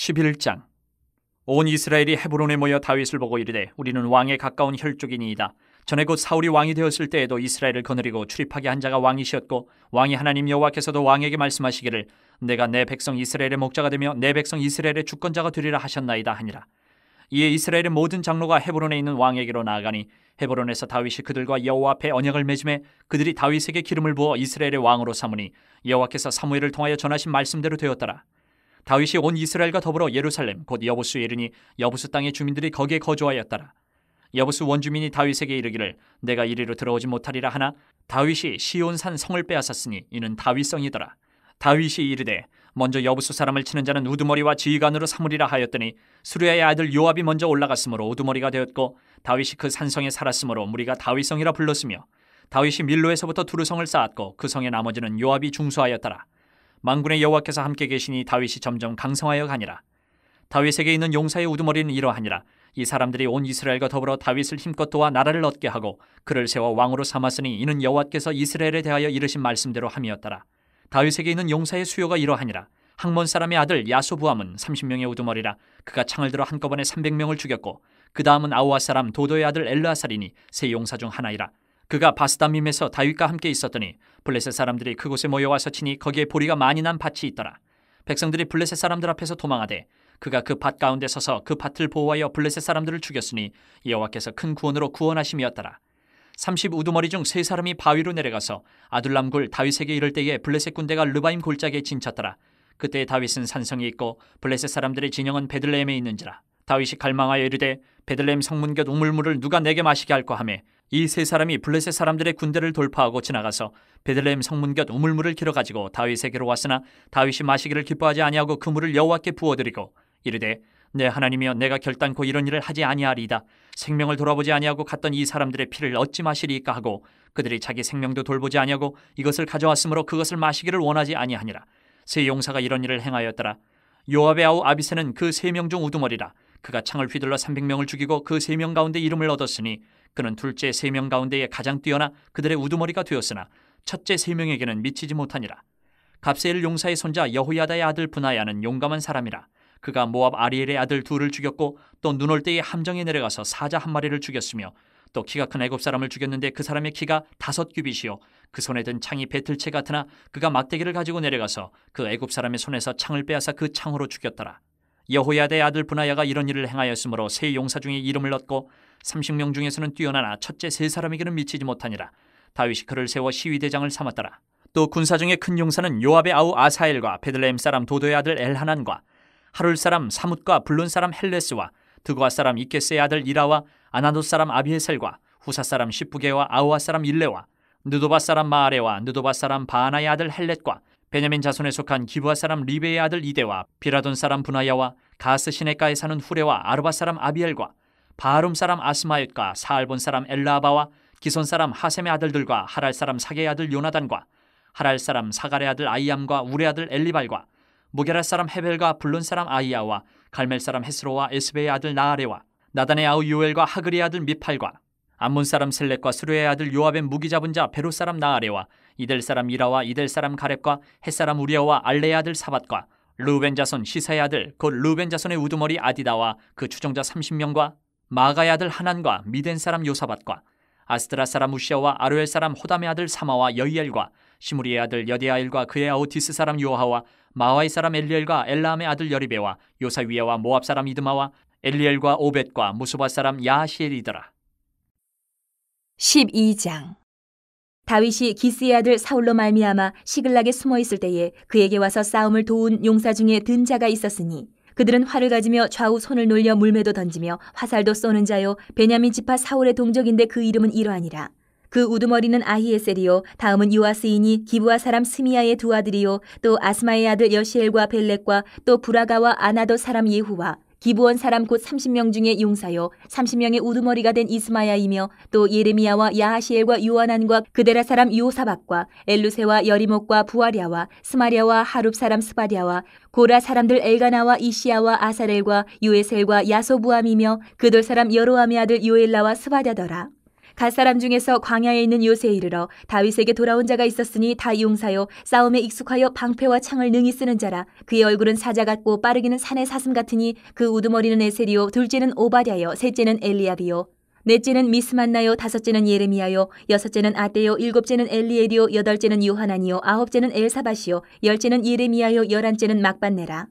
11장. 온 이스라엘이 헤브론에 모여 다윗을 보고 이르되 우리는 왕에 가까운 혈족이니이다. 전에 곧 사울이 왕이 되었을 때에도 이스라엘을 거느리고 출입하게 한 자가 왕이시었고 왕이 하나님 여호와께서도 왕에게 말씀하시기를 내가 내 백성 이스라엘의 목자가 되며 내 백성 이스라엘의 주권자가 되리라 하셨나이다 하니라. 이에 이스라엘의 모든 장로가 헤브론에 있는 왕에게로 나아가니 헤브론에서 다윗이 그들과 여호와 앞에 언약을 맺음에 그들이 다윗에게 기름을 부어 이스라엘의 왕으로 삼으니 여호와께서 사무엘을 통하여 전하신 말씀대로 되었더라. 다윗이 온 이스라엘과 더불어 예루살렘 곧 여부수에 이르니 여부수 땅의 주민들이 거기에 거주하였더라. 여부수 원주민이 다윗에게 이르기를 내가 이리로 들어오지 못하리라 하나 다윗이 시온산 성을 빼앗았으니 이는 다윗성이더라. 다윗이 이르되 먼저 여부수 사람을 치는 자는 우두머리와 지휘관으로 삼으리라 하였더니 수르야의 아들 요압이 먼저 올라갔으므로 우두머리가 되었고 다윗이 그 산성에 살았으므로 무리가 다윗성이라 불렀으며 다윗이 밀로에서부터 두루성을 쌓았고 그 성의 나머지는 요압이 중수하였더라. 만군의 여호와께서 함께 계시니 다윗이 점점 강성하여 가니라. 다윗에게 있는 용사의 우두머리는 이러하니라. 이 사람들이 온 이스라엘과 더불어 다윗을 힘껏 도와 나라를 얻게 하고 그를 세워 왕으로 삼았으니 이는 여호와께서 이스라엘에 대하여 이르신 말씀대로 함이었더라. 다윗에게 있는 용사의 수요가 이러하니라. 학몬 사람의 아들 야소부함은 30명의 우두머리라. 그가 창을 들어 한꺼번에 300명을 죽였고 그 다음은 아우아 사람 도도의 아들 엘르아살이니 세 용사 중 하나이라. 그가 바스다밈에서 다윗과 함께 있었더니 블레셋 사람들이 그곳에 모여와서 치니 거기에 보리가 많이 난 밭이 있더라. 백성들이 블레셋 사람들 앞에서 도망하되 그가 그 밭 가운데 서서 그 밭을 보호하여 블레셋 사람들을 죽였으니 여호와께서 큰 구원으로 구원하심이었더라. 30 우두머리 중 세 사람이 바위로 내려가서 아둘람 굴 다윗에게 이를 때에 블레셋 군대가 르바임 골짜기에 진쳤더라. 그때 다윗은 산성이 있고 블레셋 사람들의 진영은 베들레헴에 있는지라. 다윗이 갈망하여 이르되 베들레헴 성문 곁 우물물을 누가 내게 마시게 할까 하며 이 세 사람이 블레셋 사람들의 군대를 돌파하고 지나가서 베들레헴 성문 곁 우물물을 길어 가지고 다윗에게로 왔으나 다윗이 마시기를 기뻐하지 아니하고 그 물을 여호와께 부어드리고 이르되 내 하나님이여 내가 결단코 이런 일을 하지 아니하리이다. 생명을 돌아보지 아니하고 갔던 이 사람들의 피를 어찌 마시리이까 하고 그들이 자기 생명도 돌보지 아니하고 이것을 가져왔으므로 그것을 마시기를 원하지 아니하니라. 세 용사가 이런 일을 행하였더라. 요압의 아우 아비새는 그 3명 중 우두머리라. 그가 창을 휘둘러 300명을 죽이고 그 3명 가운데 이름을 얻었으니 그는 둘째 3명 가운데에 가장 뛰어나 그들의 우두머리가 되었으나 첫째 3명에게는 미치지 못하니라. 갑세엘 용사의 손자 여호야다의 아들 브나야는 용감한 사람이라. 그가 모압 아리엘의 아들 둘을 죽였고 또 눈 올 때에 함정에 내려가서 사자 한 마리를 죽였으며 또 키가 큰 애굽 사람을 죽였는데 그 사람의 키가 5규빗이요 그 손에 든 창이 배틀채 같으나 그가 막대기를 가지고 내려가서 그 애굽 사람의 손에서 창을 빼앗아 그 창으로 죽였더라. 여호야다의 아들 브나야가 이런 일을 행하였으므로 세 용사 중에 이름을 얻고 30명 중에서는 뛰어나나 첫째 3사람에게는 미치지 못하니라. 다윗이 그를 세워 시위대장을 삼았더라. 또 군사 중에 큰 용사는 요압의 아우 아사엘과 베들레헴 사람 도도의 아들 엘하난과 하룰 사람 사뭇과 블론 사람 헬레스와 드고아 사람 이케스의 아들 이라와 아나돗 사람 아비에셀과 후사 사람 시프게와 아우아 사람 일레와 느도바 사람 마아레와 느도바 사람 바하나의 아들 헬렛과 베냐민 자손에 속한 기브아 사람 리베의 아들 이데와 비라돈 사람 분하야와 가스 시네가에 사는 후레와 아르바 사람 아비엘과 바하룸 사람 아스마옅과 사알본 사람 엘라아바와 기손 사람 하셈의 아들들과 하랄 사람 사게의 아들 요나단과 하랄 사람 사갈의 아들 아이암과 우레 아들 엘리발과 무게라 사람 헤벨과 블론 사람 아이야와 갈멜 사람 헤스로와 에스베의 아들 나아레와 나단의 아우 요엘과 하그리의 아들 미팔과 암몬 사람 셀렉과 수르의 아들 요압의 무기 잡은 자 베로 사람 나아레와 이델 사람 이라와 이델 사람 가렙과 헷 사람 우리아와 알레의 아들 사밧과 르우벤 자손 시사의 아들 곧 르우벤 자손의 우두머리 아디다와 그 추종자 30명과 마가의 아들 하난과 미덴 사람 요사밧과 아스드라 사람 우시아와 아루엘 사람 호담의 아들 사마와 여이엘과 시무리의 아들 여디아엘과 그의 아우 디스 사람 요하와 마와의 사람 엘리엘과 엘라함의 아들 여리베와 요사위야와 모압 사람 이드마와 엘리엘과 오벳과 무수바 사람 야하시엘이더라. 12장. 다윗이 기스의 아들 사울로 말미암아 시글락에 숨어 있을 때에 그에게 와서 싸움을 도운 용사 중에 든 자가 있었으니 그들은 활을 가지며 좌우 손을 놀려 물매도 던지며 화살도 쏘는 자요 베냐민 지파 사울의 동족인데 그 이름은 이러하니라. 그 우두머리는 아히에셀이요 다음은 요아스이니 기브아 사람 스미야의 두 아들이요 또 아스마의 아들 여시엘과 벨렉과 또 부라가와 아나도 사람 예후와 기브온 사람 곧 30명 중에 용사요 30명의 우두머리가 된 이스마야이며 또 예레미야와 야하시엘과 요하난과 그데라 사람 요사박과 엘루세와 여리목과 부아랴와 스마랴와 하룹 사람 스바랴와 고라 사람들 엘가나와 이시야와 아사렐과 요에셀과 야소부함이며 그돌 사람 여로함의 아들 요엘라와 스바랴더라. 갓 사람 중에서 광야에 있는 요새에 이르러 다윗에게 돌아온 자가 있었으니 다 용사요 싸움에 익숙하여 방패와 창을 능히 쓰는 자라. 그의 얼굴은 사자 같고 빠르기는 산의 사슴 같으니 그 우두머리는 에셀이요 둘째는 오바댜요 셋째는 엘리압이요 넷째는 미스만나요 다섯째는 예레미야요 여섯째는 아떼요 일곱째는 엘리엘이요 여덟째는 요하나니요 아홉째는 엘사밧이요 열째는 예레미야요 열한째는 막반네라.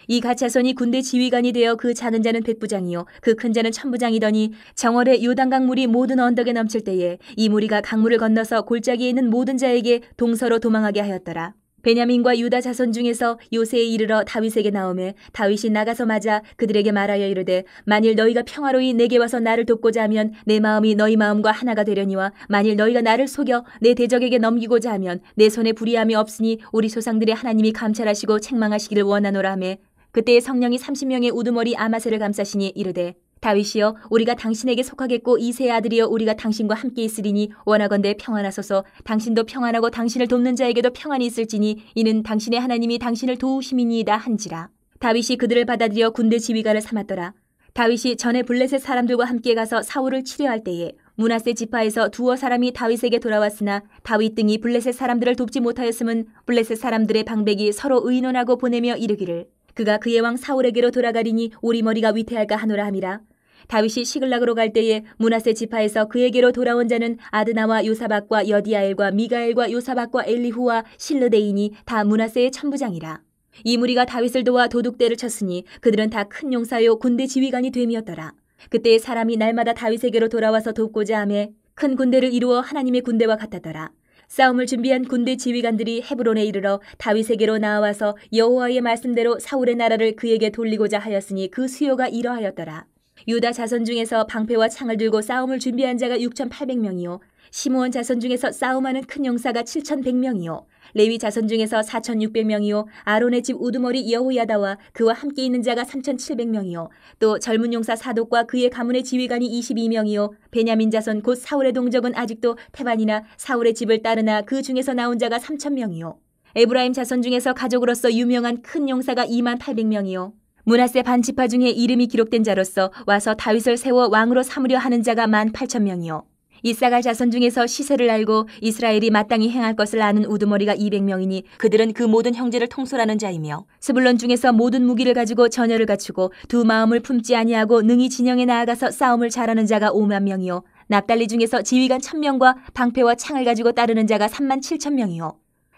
이 가차손이 군대 지휘관이 되어 그 작은 자는 백부장이요 그 큰 자는 천부장이더니 정월에 요단강 물이 모든 언덕에 넘칠 때에 이 무리가 강물을 건너서 골짜기에 있는 모든 자에게 동서로 도망하게 하였더라. 베냐민과 유다 자손 중에서 요새에 이르러 다윗에게 나오매 다윗이 나가서 맞아 그들에게 말하여 이르되 만일 너희가 평화로이 내게 와서 나를 돕고자 하면 내 마음이 너희 마음과 하나가 되려니와 만일 너희가 나를 속여 내 대적에게 넘기고자 하면 내 손에 불의함이 없으니 우리 조상들의 하나님이 감찰하시고 책망하시기를 원하노라 하매 그때의 성령이 30명의 우두머리 아마새를 감싸시니 이르되 다윗이여 우리가 당신에게 속하겠고 이새의 아들이여 우리가 당신과 함께 있으리니 원하건대 평안하소서. 당신도 평안하고 당신을 돕는 자에게도 평안이 있을지니 이는 당신의 하나님이 당신을 도우심이니이다 한지라. 다윗이 그들을 받아들여 군대 지휘관을 삼았더라. 다윗이 전에 블레셋 사람들과 함께 가서 사울을 치려할 때에 므낫세 지파에서 두어 사람이 다윗에게 돌아왔으나 다윗 등이 블레셋 사람들을 돕지 못하였음은 블레셋 사람들의 방백이 서로 의논하고 보내며 이르기를 그가 그의 왕 사울에게로 돌아가리니 우리 머리가 위태할까 하노라 함이라. 다윗이 시글락으로 갈 때에 므낫세 지파에서 그에게로 돌아온 자는 아드나와 요사박과 여디아엘과 미가엘과 요사박과 엘리후와 실르데인이 다 므낫세의 천부장이라. 이 무리가 다윗을 도와 도둑대를 쳤으니 그들은 다 큰 용사요 군대 지휘관이 됨이었더라. 그때 사람이 날마다 다윗에게로 돌아와서 돕고자 하매 큰 군대를 이루어 하나님의 군대와 같았더라. 싸움을 준비한 군대 지휘관들이 헤브론에 이르러 다윗에게로 나와서 여호와의 말씀대로 사울의 나라를 그에게 돌리고자 하였으니 그 수요가 이러하였더라. 유다 자손 중에서 방패와 창을 들고 싸움을 준비한 자가 6,800명이요 시므온 자손 중에서 싸움하는 큰 용사가 7,100명이요 레위 자손 중에서 4,600명이요 아론의 집 우두머리 여호야다와 그와 함께 있는 자가 3,700명이요 또 젊은 용사 사독과 그의 가문의 지휘관이 22명이요 베냐민 자손 곧 사울의 동족은 아직도 태반이나 사울의 집을 따르나 그 중에서 나온 자가 3,000명이요 에브라임 자손 중에서 가족으로서 유명한 큰 용사가 28,000명이요 므낫세 반지파 중에 이름이 기록된 자로서 와서 다윗을 세워 왕으로 삼으려 하는 자가 18,000명이요 이사갈 자손 중에서 시세를 알고 이스라엘이 마땅히 행할 것을 아는 우두머리가 200명이니 그들은 그 모든 형제를 통솔하는 자이며 스불론 중에서 모든 무기를 가지고 전열을 갖추고 두 마음을 품지 아니하고 능히 진영에 나아가서 싸움을 잘하는 자가 50,000명이요 납달리 중에서 지휘관 1,000명과 방패와 창을 가지고 따르는 자가 37,000명이요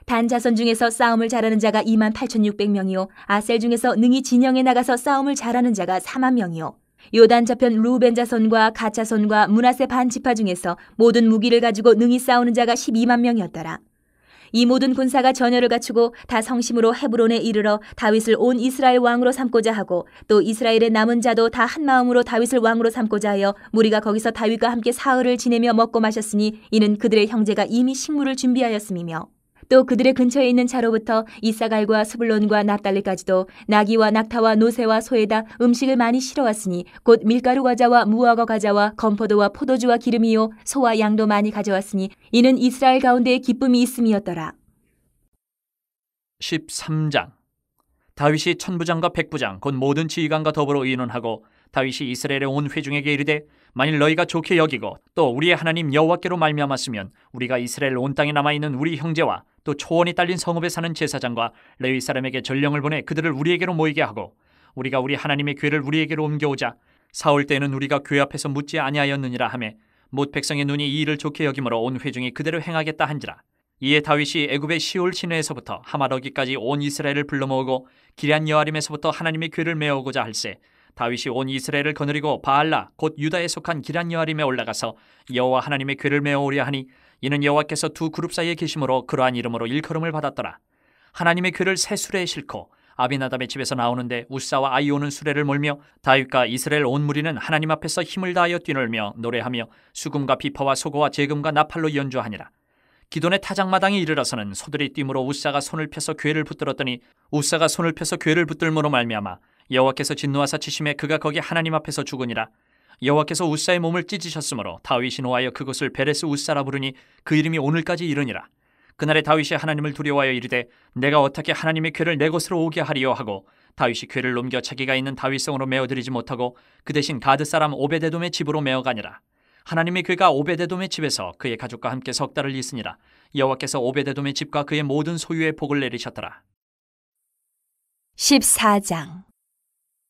단 자손 중에서 싸움을 잘하는 자가 28,600명이요 아셀 중에서 능히 진영에 나가서 싸움을 잘하는 자가 40,000명이요 요단 저편 루벤 자손과 갓 자손과 므낫세 반지파 중에서 모든 무기를 가지고 능히 싸우는 자가 120,000명이었더라. 이 모든 군사가 전열을 갖추고 다 성심으로 헤브론에 이르러 다윗을 온 이스라엘 왕으로 삼고자 하고 또 이스라엘의 남은 자도 다 한마음으로 다윗을 왕으로 삼고자 하여 무리가 거기서 다윗과 함께 사흘을 지내며 먹고 마셨으니 이는 그들의 형제가 이미 식물을 준비하였음이며 또 그들의 근처에 있는 자로부터 이사갈과 스불론과 납달리까지도 나귀와 낙타와 노새와 소에다 음식을 많이 실어왔으니 곧 밀가루 과자와 무화과 과자와 건포도와 포도주와 기름이요 소와 양도 많이 가져왔으니 이는 이스라엘 가운데에 기쁨이 있음이었더라. 13장. 다윗이 천부장과 백부장 곧 모든 지휘관과 더불어 의논하고 다윗이 이스라엘의 온 회중에게 이르되 만일 너희가 좋게 여기고 또 우리의 하나님 여호와께로 말미암았으면 우리가 이스라엘 온 땅에 남아있는 우리 형제와 또 초원이 딸린 성읍에 사는 제사장과 레위 사람에게 전령을 보내 그들을 우리에게로 모이게 하고 우리가 우리 하나님의 궤를 우리에게로 옮겨오자 사울 때에는 우리가 궤 앞에서 묻지 아니하였느니라 하매 못 백성의 눈이 이 일을 좋게 여김으로 온 회중이 그대로 행하겠다 한지라. 이에 다윗이 애굽의 시올 시내에서부터 하마러기까지 온 이스라엘을 불러 모으고 기럇 여아림에서부터 하나님의 궤를 메어오고자 할세 다윗이 온 이스라엘을 거느리고 바알라 곧 유다에 속한 기럇 여아림에 올라가서 여호와 하나님의 궤를 메어오려 하니 이는 여호와께서 두 그룹 사이에 계심으로 그러한 이름으로 일컬음을 받았더라. 하나님의 궤를 새 수레에 싣고 아비나답의 집에서 나오는데 우사와 아이오는 수레를 몰며 다윗과 이스라엘 온 무리는 하나님 앞에서 힘을 다하여 뛰놀며 노래하며 수금과 비파와 소고와 제금과 나팔로 연주하니라. 기돈의 타작마당에 이르러서는 소들이 뛰므로 우사가 손을 펴서 궤를 붙들었더니 우사가 손을 펴서 궤를 붙들므로 말미암아 여호와께서 진노하사 치심에 그가 거기 하나님 앞에서 죽으니라. 여호와께서 우사의 몸을 찢으셨으므로 다윗이 노하여 그곳을 베레스 우사라 부르니 그 이름이 오늘까지 이르니라. 그날에 다윗이 하나님을 두려워하여 이르되 내가 어떻게 하나님의 궤를 내 곳으로 오게 하리요 하고 다윗이 궤를 넘겨 자기가 있는 다윗성으로 메어들이지 못하고 그 대신 가드 사람 오베데돔의 집으로 메어가니라. 하나님의 괴가 오베데돔의 집에서 그의 가족과 함께 석 달을 있으니라. 여호와께서 오베데돔의 집과 그의 모든 소유에 복을 내리셨더라. 14장.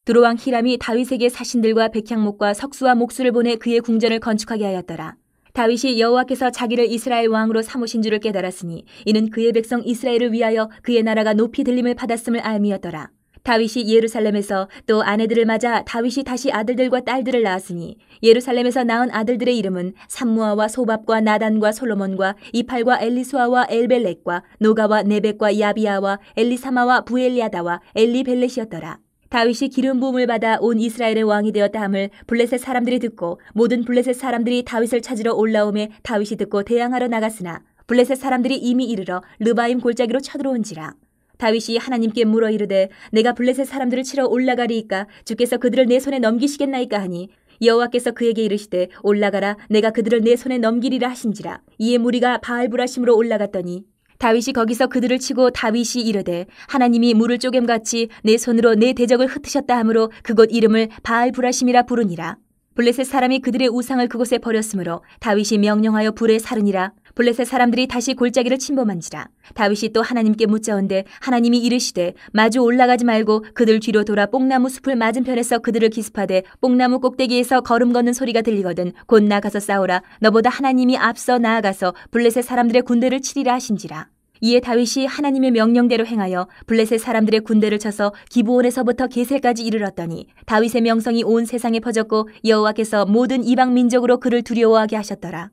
두로왕 히람이 다윗에게 사신들과 백향목과 석수와 목수를 보내 그의 궁전을 건축하게 하였더라. 다윗이 여호와께서 자기를 이스라엘 왕으로 삼으신 줄을 깨달았으니 이는 그의 백성 이스라엘을 위하여 그의 나라가 높이 들림을 받았음을 알미였더라. 다윗이 예루살렘에서 또 아내들을 맞아 다윗이 다시 아들들과 딸들을 낳았으니 예루살렘에서 낳은 아들들의 이름은 삼무아와 소밥과 나단과 솔로몬과 이팔과 엘리수아와 엘벨렉과 노가와 네벡과 야비아와 엘리사마와 부엘리아다와 엘리벨렛이었더라. 다윗이 기름 부음을 받아 온 이스라엘의 왕이 되었다 함을 블레셋 사람들이 듣고 모든 블레셋 사람들이 다윗을 찾으러 올라오매 다윗이 듣고 대항하러 나갔으나 블레셋 사람들이 이미 이르러 르바임 골짜기로 쳐들어온지라. 다윗이 하나님께 물어 이르되 내가 블레셋 사람들을 치러 올라가리이까 주께서 그들을 내 손에 넘기시겠나이까 하니 여호와께서 그에게 이르시되 올라가라 내가 그들을 내 손에 넘기리라 하신지라. 이에 무리가 바알브라심으로 올라갔더니 다윗이 거기서 그들을 치고 다윗이 이르되 하나님이 물을 쪼갰같이 내 손으로 내 대적을 흩으셨다 하므로 그곳 이름을 바알브라심이라 부르니라. 블레셋 사람이 그들의 우상을 그곳에 버렸으므로 다윗이 명령하여 불에 사르니라. 블레셋 사람들이 다시 골짜기를 침범한지라. 다윗이 또 하나님께 묻자온데 하나님이 이르시되 마주 올라가지 말고 그들 뒤로 돌아 뽕나무 숲을 맞은편에서 그들을 기습하되 뽕나무 꼭대기에서 걸음 걷는 소리가 들리거든 곧 나가서 싸우라. 너보다 하나님이 앞서 나아가서 블레셋 사람들의 군대를 치리라 하신지라. 이에 다윗이 하나님의 명령대로 행하여 블레셋 사람들의 군대를 쳐서 기브온에서부터 게셀까지 이르렀더니 다윗의 명성이 온 세상에 퍼졌고 여호와께서 모든 이방 민족으로 그를 두려워하게 하셨더라.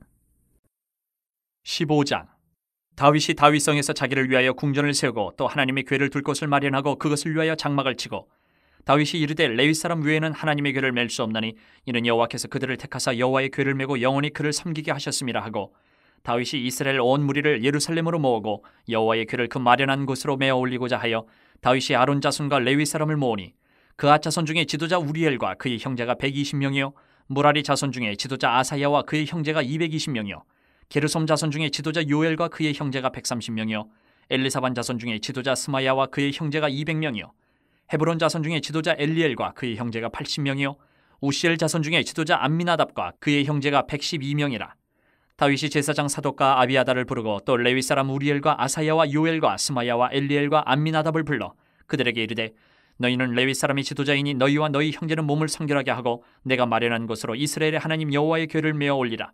15장. 다윗이 다윗성에서 자기를 위하여 궁전을 세우고 또 하나님의 궤를 둘 곳을 마련하고 그것을 위하여 장막을 치고 다윗이 이르되 레위 사람 외에는 하나님의 궤를 맬 수 없나니 이는 여호와께서 그들을 택하사 여호와의 궤를 메고 영원히 그를 섬기게 하셨음이라 하고 다윗이 이스라엘 온 무리를 예루살렘으로 모으고 여호와의 궤를 그 마련한 곳으로 메어 올리고자 하여 다윗이 아론 자손과 레위 사람을 모으니 그앗 자손 중에 지도자 우리엘과 그의 형제가 120명이요 무라리 자손 중에 지도자 아사야와 그의 형제가 220명이요 게르솜 자손 중에 지도자 요엘과 그의 형제가 130명이요 엘리사반 자손 중에 지도자 스마야와 그의 형제가 200명이요 헤브론 자손 중에 지도자 엘리엘과 그의 형제가 80명이요 우시엘 자손 중에 지도자 암미나답과 그의 형제가 112명이라. 다윗이 제사장 사독과 아비아다를 부르고 또 레위 사람 우리엘과 아사야와 요엘과 스마야와 엘리엘과 암미나답을 불러 그들에게 이르되 너희는 레위 사람이 지도자이니 너희와 너희 형제는 몸을 성결하게 하고 내가 마련한 곳으로 이스라엘의 하나님 여호와의 궤를 메어 올리라.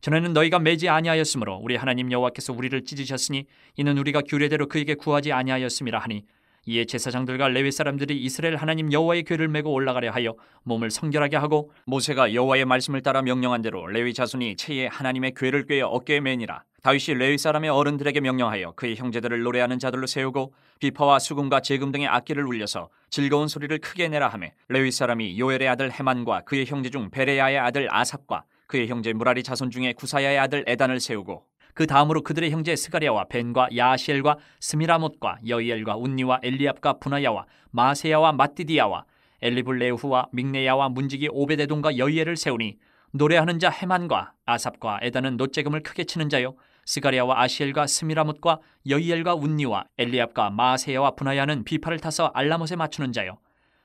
전에는 너희가 매지 아니하였으므로 우리 하나님 여호와께서 우리를 찢으셨으니 이는 우리가 규례대로 그에게 구하지 아니하였음이라 하니 이에 제사장들과 레위 사람들이 이스라엘 하나님 여호와의 궤를 메고 올라가려 하여 몸을 성결하게 하고 모세가 여호와의 말씀을 따라 명령한 대로 레위 자손이 채에 하나님의 궤를 꿰어 어깨에 매니라. 다윗이 레위 사람의 어른들에게 명령하여 그의 형제들을 노래하는 자들로 세우고 비파와 수금과 제금 등의 악기를 울려서 즐거운 소리를 크게 내라 하매 레위 사람이 요엘의 아들 헤만과 그의 형제 중 베레야의 아들 아삽과 그의 형제 무라리 자손 중에 구사야의 아들 에단을 세우고 그 다음으로 그들의 형제 스가랴와 벤과 야시엘과 스미라못과 여이엘과 운니와 엘리압과 분하야와 마세야와 마띠디야와 엘리블레후와 믹네야와 문지기 오베데돔과 여이엘을 세우니 노래하는 자 헤만과 아삽과 에단은 노재금을 크게 치는 자요 스가랴와 아시엘과 스미라못과 여이엘과 운니와 엘리압과 마세야와 분하야는 비파를 타서 알라못에 맞추는 자요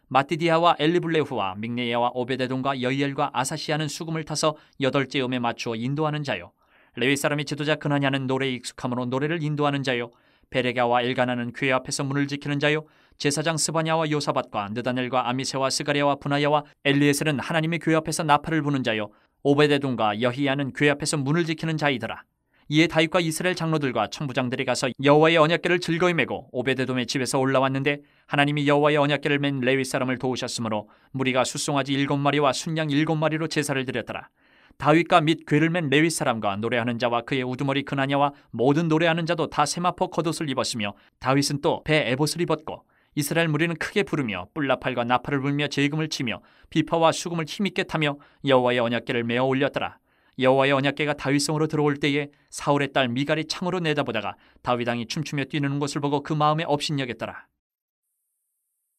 마띠디야와 엘리블레후와 믹네야와 오베데돔과 여이엘과 아사시아는 수금을 타서 8째 음에 맞추어 인도하는 자요 레위 사람의 지도자 그나냐는 노래에 익숙함으로 노래를 인도하는 자요 베레가와 엘가나는 궤 앞에서 문을 지키는 자요 제사장 스바냐와 요사밧과 느다넬과 아미세와 스가랴와 분하야와 엘리에셀은 하나님의 궤 앞에서 나팔을 부는 자요 오베데돔과 여히야는 궤 앞에서 문을 지키는 자이더라. 이에 다윗과 이스라엘 장로들과 천부장들이 가서 여호와의 언약궤를 즐거이 메고 오베데돔의 집에서 올라왔는데 하나님이 여호와의 언약궤를 맨 레위 사람을 도우셨으므로 무리가 숫송아지 7마리와 순양 7마리로 제사를 드렸더라. 다윗과 및 궤를 맨 레위 사람과 노래하는 자와 그의 우두머리 그나냐와 모든 노래하는 자도 다 세마포 겉옷을 입었으며 다윗은 또 배 에봇을 입었고 이스라엘 무리는 크게 부르며 뿔나팔과 나팔을 불며 제금을 치며 비파와 수금을 힘있게 타며 여호와의 언약궤를 메어 올렸더라. 여호와의 언약궤가 다윗성으로 들어올 때에 사울의 딸 미갈이 창으로 내다보다가 다윗 왕이 춤추며 뛰는 것을 보고 그 마음에 업신여겼더라.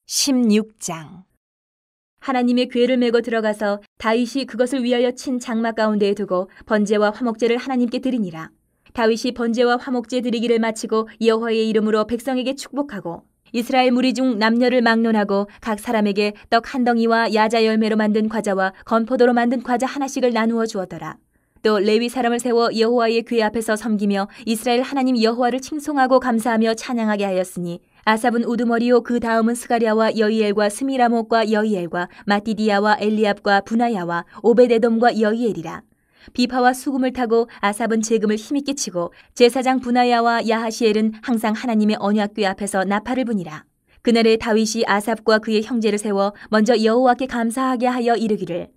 16장. 하나님의 궤를 메고 들어가서 다윗이 그것을 위하여 친 장막 가운데에 두고 번제와 화목제를 하나님께 드리니라. 다윗이 번제와 화목제 드리기를 마치고 여호와의 이름으로 백성에게 축복하고 이스라엘 무리 중 남녀를 막론하고 각 사람에게 떡 한 덩이와 야자 열매로 만든 과자와 건포도로 만든 과자 하나씩을 나누어 주었더라. 또 레위 사람을 세워 여호와의 궤 앞에서 섬기며 이스라엘 하나님 여호와를 칭송하고 감사하며 찬양하게 하였으니 아삽은 우두머리요 그 다음은 스가랴와 여이엘과 스미라목과 여이엘과 마띠디야와 엘리압과 분하야와 오베데돔과 여이엘이라. 비파와 수금을 타고 아삽은 재금을 힘있게 치고 제사장 분하야와 야하시엘은 항상 하나님의 언약궤 앞에서 나팔을 부니라. 그날에 다윗이 아삽과 그의 형제를 세워 먼저 여호와께 감사하게 하여 이르기를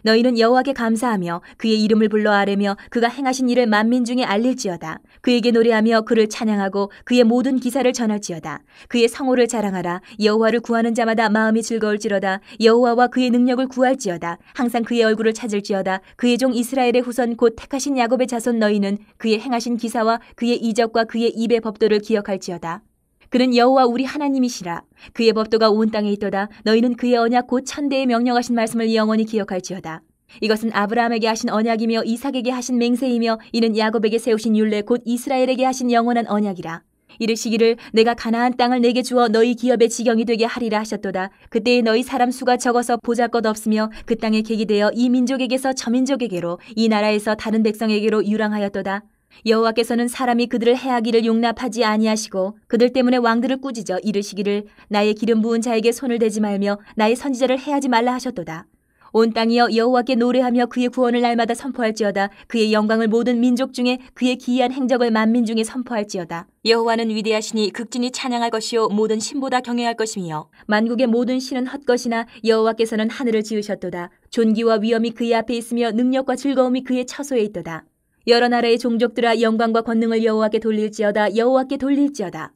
너희는 여호와께 감사하며 그의 이름을 불러 아뢰며 그가 행하신 일을 만민 중에 알릴지어다. 그에게 노래하며 그를 찬양하고 그의 모든 기사를 전할지어다. 그의 성호를 자랑하라. 여호와를 구하는 자마다 마음이 즐거울지로다. 여호와와 그의 능력을 구할지어다. 항상 그의 얼굴을 찾을지어다. 그의 종 이스라엘의 후손 곧 택하신 야곱의 자손 너희는 그의 행하신 기사와 그의 이적과 그의 입의 법도를 기억할지어다. 그는 여호와 우리 하나님이시라. 그의 법도가 온 땅에 있도다. 너희는 그의 언약 곧 천대에 명령하신 말씀을 영원히 기억할지어다. 이것은 아브라함에게 하신 언약이며 이삭에게 하신 맹세이며 이는 야곱에게 세우신 율례 곧 이스라엘에게 하신 영원한 언약이라. 이르시기를 내가 가나안 땅을 내게 주어 너희 기업의 지경이 되게 하리라 하셨도다. 그때에 너희 사람 수가 적어서 보잘것없으며 그 땅에 객이 되어 이 민족에게서 저 민족에게로 이 나라에서 다른 백성에게로 유랑하였도다. 여호와께서는 사람이 그들을 해하기를 용납하지 아니하시고 그들 때문에 왕들을 꾸짖어 이르시기를 나의 기름 부은 자에게 손을 대지 말며 나의 선지자를 해하지 말라 하셨도다. 온 땅이여 여호와께 노래하며 그의 구원을 날마다 선포할지어다. 그의 영광을 모든 민족 중에 그의 기이한 행적을 만민 중에 선포할지어다. 여호와는 위대하시니 극진히 찬양할 것이요 모든 신보다 경외할 것이며 만국의 모든 신은 헛것이나 여호와께서는 하늘을 지으셨도다. 존귀와 위엄이 그의 앞에 있으며 능력과 즐거움이 그의 처소에 있도다. 여러 나라의 종족들아 영광과 권능을 여호와께 돌릴지어다. 여호와께 돌릴지어다.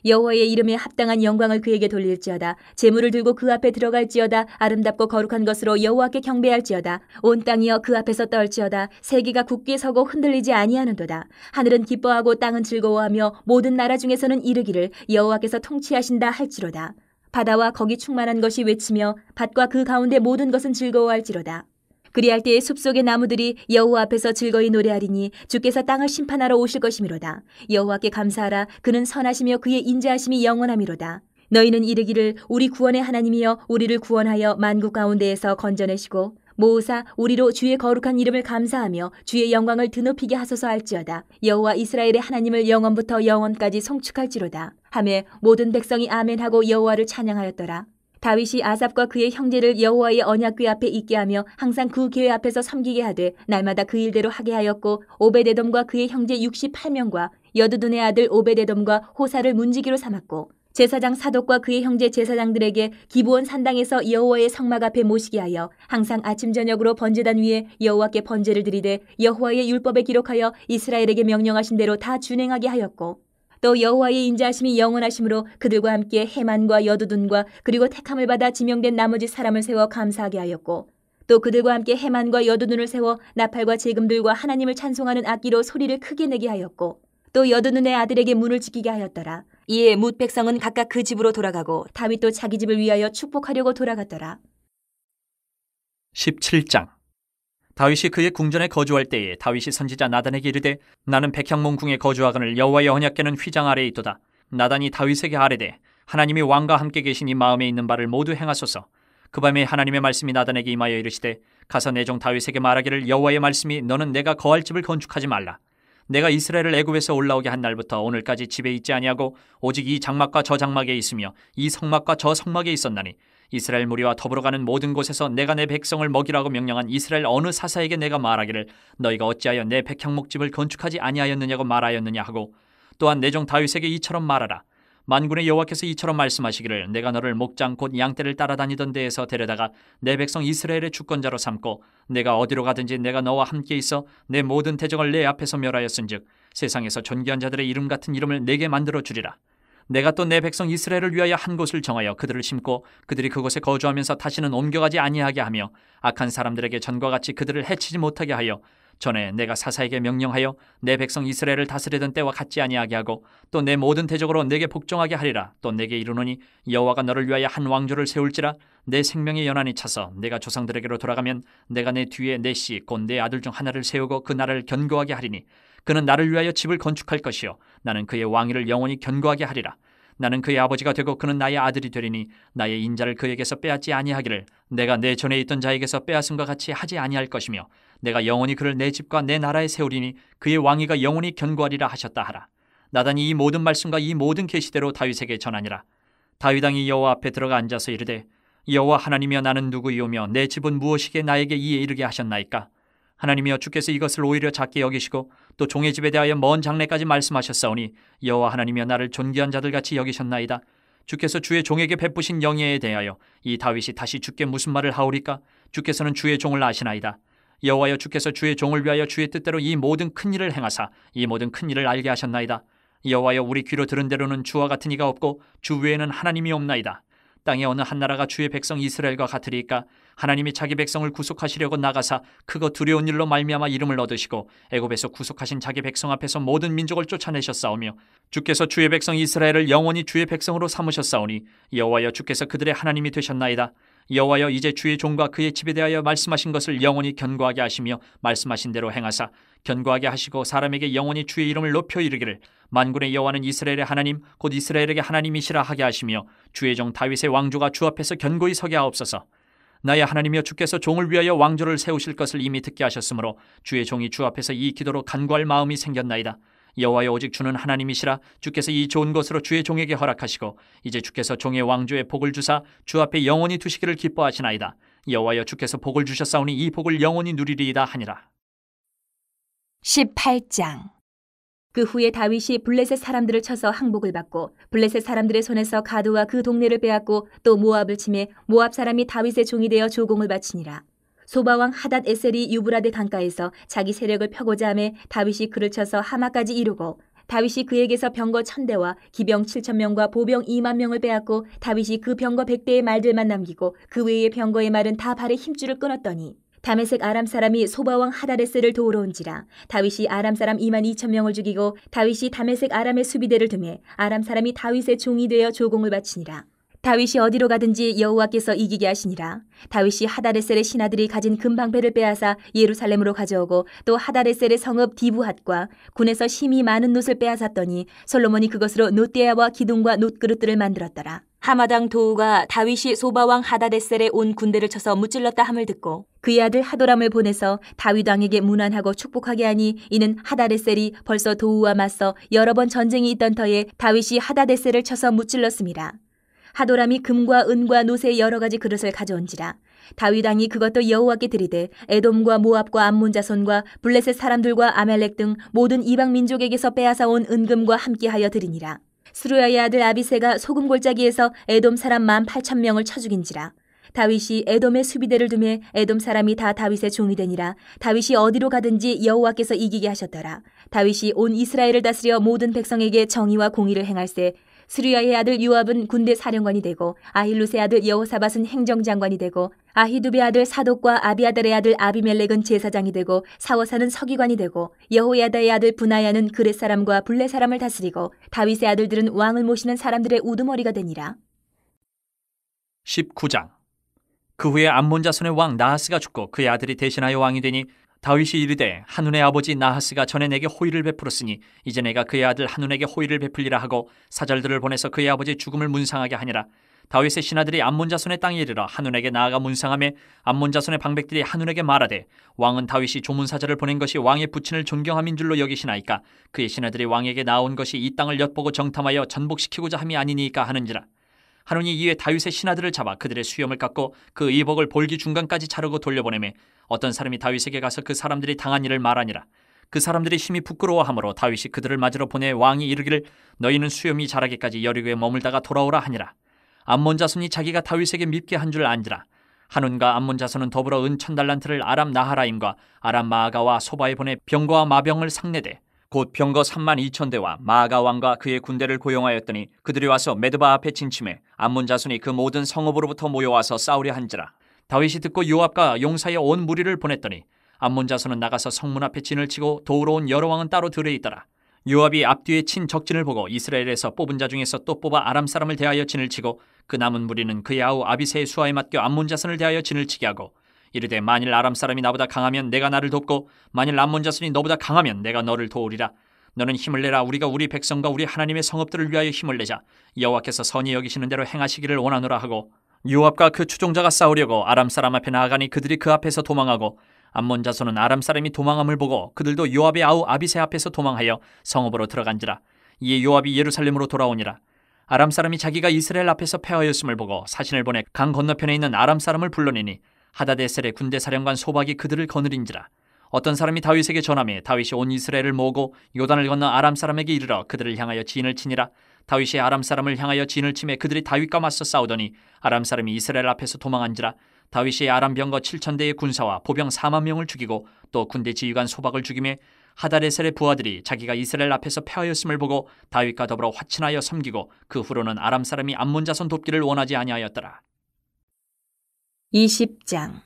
여호와의 이름에 합당한 영광을 그에게 돌릴지어다. 제물을 들고 그 앞에 들어갈지어다. 아름답고 거룩한 것으로 여호와께 경배할지어다. 온 땅이여 그 앞에서 떨지어다. 세계가 굳게 서고 흔들리지 아니하는도다. 하늘은 기뻐하고 땅은 즐거워하며 모든 나라 중에서는 이르기를 여호와께서 통치하신다 할지로다. 바다와 거기 충만한 것이 외치며 밭과 그 가운데 모든 것은 즐거워할지로다. 그리할 때에 숲속의 나무들이 여호와 앞에서 즐거이 노래하리니 주께서 땅을 심판하러 오실 것이미로다. 여호와께 감사하라. 그는 선하시며 그의 인자하심이 영원하미로다. 너희는 이르기를 우리 구원의 하나님이여 우리를 구원하여 만국 가운데에서 건져내시고 모으사 우리로 주의 거룩한 이름을 감사하며 주의 영광을 드높이게 하소서 할지어다. 여호와 이스라엘의 하나님을 영원부터 영원까지 송축할지로다. 하매 모든 백성이 아멘하고 여호와를 찬양하였더라. 다윗이 아삽과 그의 형제를 여호와의 언약궤 앞에 있게 하며 항상 그 궤 앞에서 섬기게 하되 날마다 그 일대로 하게 하였고 오베데돔과 그의 형제 68명과 여두둔의 아들 오베데돔과 호사를 문지기로 삼았고 제사장 사독과 그의 형제 제사장들에게 기브온 산당에서 여호와의 성막 앞에 모시게 하여 항상 아침 저녁으로 번제단 위에 여호와께 번제를 드리되 여호와의 율법에 기록하여 이스라엘에게 명령하신 대로 다 준행하게 하였고 또 여호와의 인자하심이 영원하심으로 그들과 함께 헤만과 여두둔과 그리고 택함을 받아 지명된 나머지 사람을 세워 감사하게 하였고 또 그들과 함께 헤만과 여두둔을 세워 나팔과 재금들과 하나님을 찬송하는 악기로 소리를 크게 내게 하였고 또 여두둔의 아들에게 문을 지키게 하였더라. 이에 뭇 백성은 각각 그 집으로 돌아가고 다윗도 자기 집을 위하여 축복하려고 돌아갔더라. 17장. 다윗이 그의 궁전에 거주할 때에 다윗이 선지자 나단에게 이르되 나는 백향몬 궁에 거주하거늘 여호와의 언약궤는 휘장 아래에 있도다. 나단이 다윗에게 아뢰되 하나님이 왕과 함께 계시니 마음에 있는 바를 모두 행하소서. 그 밤에 하나님의 말씀이 나단에게 임하여 이르시되 가서 내 종 다윗에게 말하기를 여호와의 말씀이 너는 내가 거할 집을 건축하지 말라. 내가 이스라엘을 애굽에서 올라오게 한 날부터 오늘까지 집에 있지 아니하고 오직 이 장막과 저 장막에 있으며 이 성막과 저 성막에 있었나니 이스라엘 무리와 더불어 가는 모든 곳에서 내가 내 백성을 먹이라고 명령한 이스라엘 어느 사사에게 내가 말하기를 너희가 어찌하여 내 백향목집을 건축하지 아니하였느냐고 말하였느냐 하고 또한 내 종 다윗에게 이처럼 말하라. 만군의 여호와께서 이처럼 말씀하시기를 내가 너를 목장 곧 양떼를 따라다니던 데에서 데려다가 내 백성 이스라엘의 주권자로 삼고 내가 어디로 가든지 내가 너와 함께 있어 내 모든 대적을 내 앞에서 멸하였은즉 세상에서 존귀한 자들의 이름 같은 이름을 내게 만들어 주리라. 내가 또 내 백성 이스라엘을 위하여 한 곳을 정하여 그들을 심고 그들이 그곳에 거주하면서 다시는 옮겨가지 아니하게 하며 악한 사람들에게 전과 같이 그들을 해치지 못하게 하여 전에 내가 사사에게 명령하여 내 백성 이스라엘을 다스리던 때와 같지 아니하게 하고 또 내 모든 대적으로 내게 복종하게 하리라. 또 내게 이르노니 여호와가 너를 위하여 한 왕조를 세울지라. 내 생명의 연한이 차서 내가 조상들에게로 돌아가면 내가 내 뒤에 내 씨 곧 내 아들 중 하나를 세우고 그 나라를 견고하게 하리니 그는 나를 위하여 집을 건축할 것이요 나는 그의 왕위를 영원히 견고하게 하리라. 나는 그의 아버지가 되고 그는 나의 아들이 되리니 나의 인자를 그에게서 빼앗지 아니하기를 내가 내 전에 있던 자에게서 빼앗은 것 같이 하지 아니할 것이며 내가 영원히 그를 내 집과 내 나라에 세우리니 그의 왕위가 영원히 견고하리라 하셨다 하라. 나단이 이 모든 말씀과 이 모든 계시대로 다윗에게 전하니라. 다윗 왕이 여호와 앞에 들어가 앉아서 이르되 여호와 하나님이여 나는 누구이오며 내 집은 무엇이기에 나에게 이에 이르게 하셨나이까? 하나님이여 주께서 이것을 오히려 작게 여기시고 또 종의 집에 대하여 먼 장래까지 말씀하셨사오니 여호와 하나님이여 나를 존귀한 자들같이 여기셨나이다. 주께서 주의 종에게 베푸신 영예에 대하여 이 다윗이 다시 주께 무슨 말을 하오리까? 주께서는 주의 종을 아시나이다. 여호와여 주께서 주의 종을 위하여 주의 뜻대로 이 모든 큰 일을 행하사 이 모든 큰 일을 알게 하셨나이다. 여호와여 우리 귀로 들은 대로는 주와 같은 이가 없고 주 외에는 하나님이 없나이다. 땅의 어느 한 나라가 주의 백성 이스라엘과 같으리까? 하나님이 자기 백성을 구속하시려고 나가사 크고 두려운 일로 말미암아 이름을 얻으시고 애굽에서 구속하신 자기 백성 앞에서 모든 민족을 쫓아내셨사오며 주께서 주의 백성 이스라엘을 영원히 주의 백성으로 삼으셨사오니 여호와여 주께서 그들의 하나님이 되셨나이다. 여호와여 이제 주의 종과 그의 집에 대하여 말씀하신 것을 영원히 견고하게 하시며 말씀하신 대로 행하사 견고하게 하시고 사람에게 영원히 주의 이름을 높여 이르기를 만군의 여호와는 이스라엘의 하나님 곧 이스라엘에게 하나님이시라 하게 하시며 주의 종 다윗의 왕조가 주 앞에서 견고히 서게 하옵소서. 나의 하나님이여 주께서 종을 위하여 왕조를 세우실 것을 이미 듣게 하셨으므로 주의 종이 주 앞에서 이 기도로 간구할 마음이 생겼나이다. 여호와여 오직 주는 하나님이시라. 주께서 이 좋은 것으로 주의 종에게 허락하시고 이제 주께서 종의 왕조에 복을 주사 주 앞에 영원히 두시기를 기뻐하시나이다. 여호와여 주께서 복을 주셨사오니 이 복을 영원히 누리리이다 하니라. 18장. 그 후에 다윗이 블레셋 사람들을 쳐서 항복을 받고 블레셋 사람들의 손에서 가드와 그 동네를 빼앗고 또 모압을 치매 모압 사람이 다윗의 종이 되어 조공을 바치니라. 소바왕 하닷 에셀이 유브라데 강가에서 자기 세력을 펴고자 하매 다윗이 그를 쳐서 하마까지 이루고 다윗이 그에게서 병거 1000대와 기병 7000명과 보병 20000명을 빼앗고 다윗이 그 병거 100대의 말들만 남기고 그 외의 병거의 말은 다 발에 힘줄을 끊었더니 다메섹 아람 사람이 소바왕 하닷에셀을 도우러 온지라. 다윗이 아람 사람 22000명을 죽이고 다윗이 다메섹 아람의 수비대를 두매 아람 사람이 다윗의 종이 되어 조공을 바치니라. 다윗이 어디로 가든지 여호와께서 이기게 하시니라. 다윗이 하닷에셀의 신하들이 가진 금방패를 빼앗아 예루살렘으로 가져오고 또 하닷에셀의 성읍 디브핫과 군에서 힘이 많은 놋을 빼앗았더니 솔로몬이 그것으로 놋대야와 기둥과 놋그릇들을 만들었더라. 하마당 도우가 다윗이 소바왕 하닷에셀에 온 군대를 쳐서 무찔렀다 함을 듣고 그의 아들 하도람을 보내서 다윗 왕에게 문안하고 축복하게 하니 이는 하닷에셀이 벌써 도우와 맞서 여러 번 전쟁이 있던 터에 다윗이 하닷에셀을 쳐서 무찔렀습니다. 하도람이 금과 은과 놋의 여러 가지 그릇을 가져온지라. 다윗 왕이 그것도 여호와께 드리되 에돔과 모압과 암몬 자손과 블레셋 사람들과 아멜렉 등 모든 이방 민족에게서 빼앗아 온 은금과 함께하여 드리니라. 스루야의 아들 아비새가 소금 골짜기에서 에돔 사람 18,000명을 쳐 죽인지라. 다윗이 에돔의 수비대를 두매 에돔 사람이 다 다윗의 종이 되니라. 다윗이 어디로 가든지 여호와께서 이기게 하셨더라. 다윗이 온 이스라엘을 다스려 모든 백성에게 정의와 공의를 행할세. 스루야의 아들 요압은 군대 사령관이 되고 아힐룻의 아들 여호사밧은 행정장관이 되고 아히두베 아들 사독과 아비아달의 아들 아비멜렉은 제사장이 되고 사워사는 서기관이 되고 여호야다의 아들 브나야는 그렛 사람과 블레 사람을 다스리고 다윗의 아들들은 왕을 모시는 사람들의 우두머리가 되니라. 19장. 그 후에 암몬 자손의 왕 나하스가 죽고 그의 아들이 대신하여 왕이 되니 다윗이 이르되 한눈의 아버지 나하스가 전에 내게 호의를 베풀었으니 이제 내가 그의 아들 한눈에게 호의를 베풀리라 하고 사절들을 보내서 그의 아버지 죽음을 문상하게 하니라. 다윗의 신하들이 암몬 자손의 땅에 이르러 한눈에게 나아가 문상하며 암몬 자손의 방백들이 한눈에게 말하되 왕은 다윗이 조문사절을 보낸 것이 왕의 부친을 존경함인 줄로 여기시나이까? 그의 신하들이 왕에게 나온 것이 이 땅을 엿보고 정탐하여 전복시키고자 함이 아니니까 하는지라. 하노니 이에 다윗의 신하들을 잡아 그들의 수염을 깎고 그 의복을 볼기 중간까지 자르고 돌려보내매 어떤 사람이 다윗에게 가서 그 사람들이 당한 일을 말하니라. 그 사람들이 심히 부끄러워하므로 다윗이 그들을 맞으러 보내 왕이 이르기를 너희는 수염이 자라기까지 여리고에 머물다가 돌아오라 하니라. 암몬 자손이 자기가 다윗에게 밉게 한 줄 안지라. 한운과 암몬 자손은 더불어 은 1000달란트를 아람 나하라임과 아람 마아가와 소바에 보내 병거와 마병을 상내되 곧 병거 32,000대와 마아가 왕과 그의 군대를 고용하였더니 그들이 와서 메드바 앞에 진침해 암몬 자손이 그 모든 성읍으로부터 모여와서 싸우려 한지라. 다윗이 듣고 요압과 용사의 온 무리를 보냈더니 암몬 자손은 나가서 성문 앞에 진을 치고 도우러 온 여러 왕은 따로 들에 있더라. 요압이 앞뒤에 친 적진을 보고 이스라엘에서 뽑은 자 중에서 또 뽑아 아람 사람을 대하여 진을 치고 그 남은 무리는 그의 아우 아비새의 수하에 맡겨 암몬 자손을 대하여 진을 치게 하고 이르되 만일 아람 사람이 나보다 강하면 내가 나를 돕고 만일 암몬 자손이 너보다 강하면 내가 너를 도우리라. 너는 힘을 내라. 우리가 우리 백성과 우리 하나님의 성읍들을 위하여 힘을 내자. 여호와께서 선히 여기시는 대로 행하시기를 원하노라 하고 요압과 그 추종자가 싸우려고 아람 사람 앞에 나아가니 그들이 그 앞에서 도망하고 암몬 자손은 아람 사람이 도망함을 보고 그들도 요압의 아우 아비새 앞에서 도망하여 성읍으로 들어간지라. 이에 요압이 예루살렘으로 돌아오니라. 아람 사람이 자기가 이스라엘 앞에서 패하였음을 보고 사신을 보내 강 건너편에 있는 아람 사람을 불러내니 하다데셀의 군대 사령관 소박이 그들을 거느린지라. 어떤 사람이 다윗에게 전하매 다윗이 온 이스라엘을 모으고 요단을 건너 아람 사람에게 이르러 그들을 향하여 진을 치니라. 다윗이 아람 사람을 향하여 진을 치매 그들이 다윗과 맞서 싸우더니 아람 사람이 이스라엘 앞에서 도망한지라. 다윗이 아람 병거 7,000대의 군사와 보병 4만 명을 죽이고 또 군대 지휘관 소박을 죽이매 하다레셀의 부하들이 자기가 이스라엘 앞에서 패하였음을 보고 다윗과 더불어 화친하여 섬기고 그 후로는 아람 사람이 암몬 자손 돕기를 원하지 아니하였더라. 20장.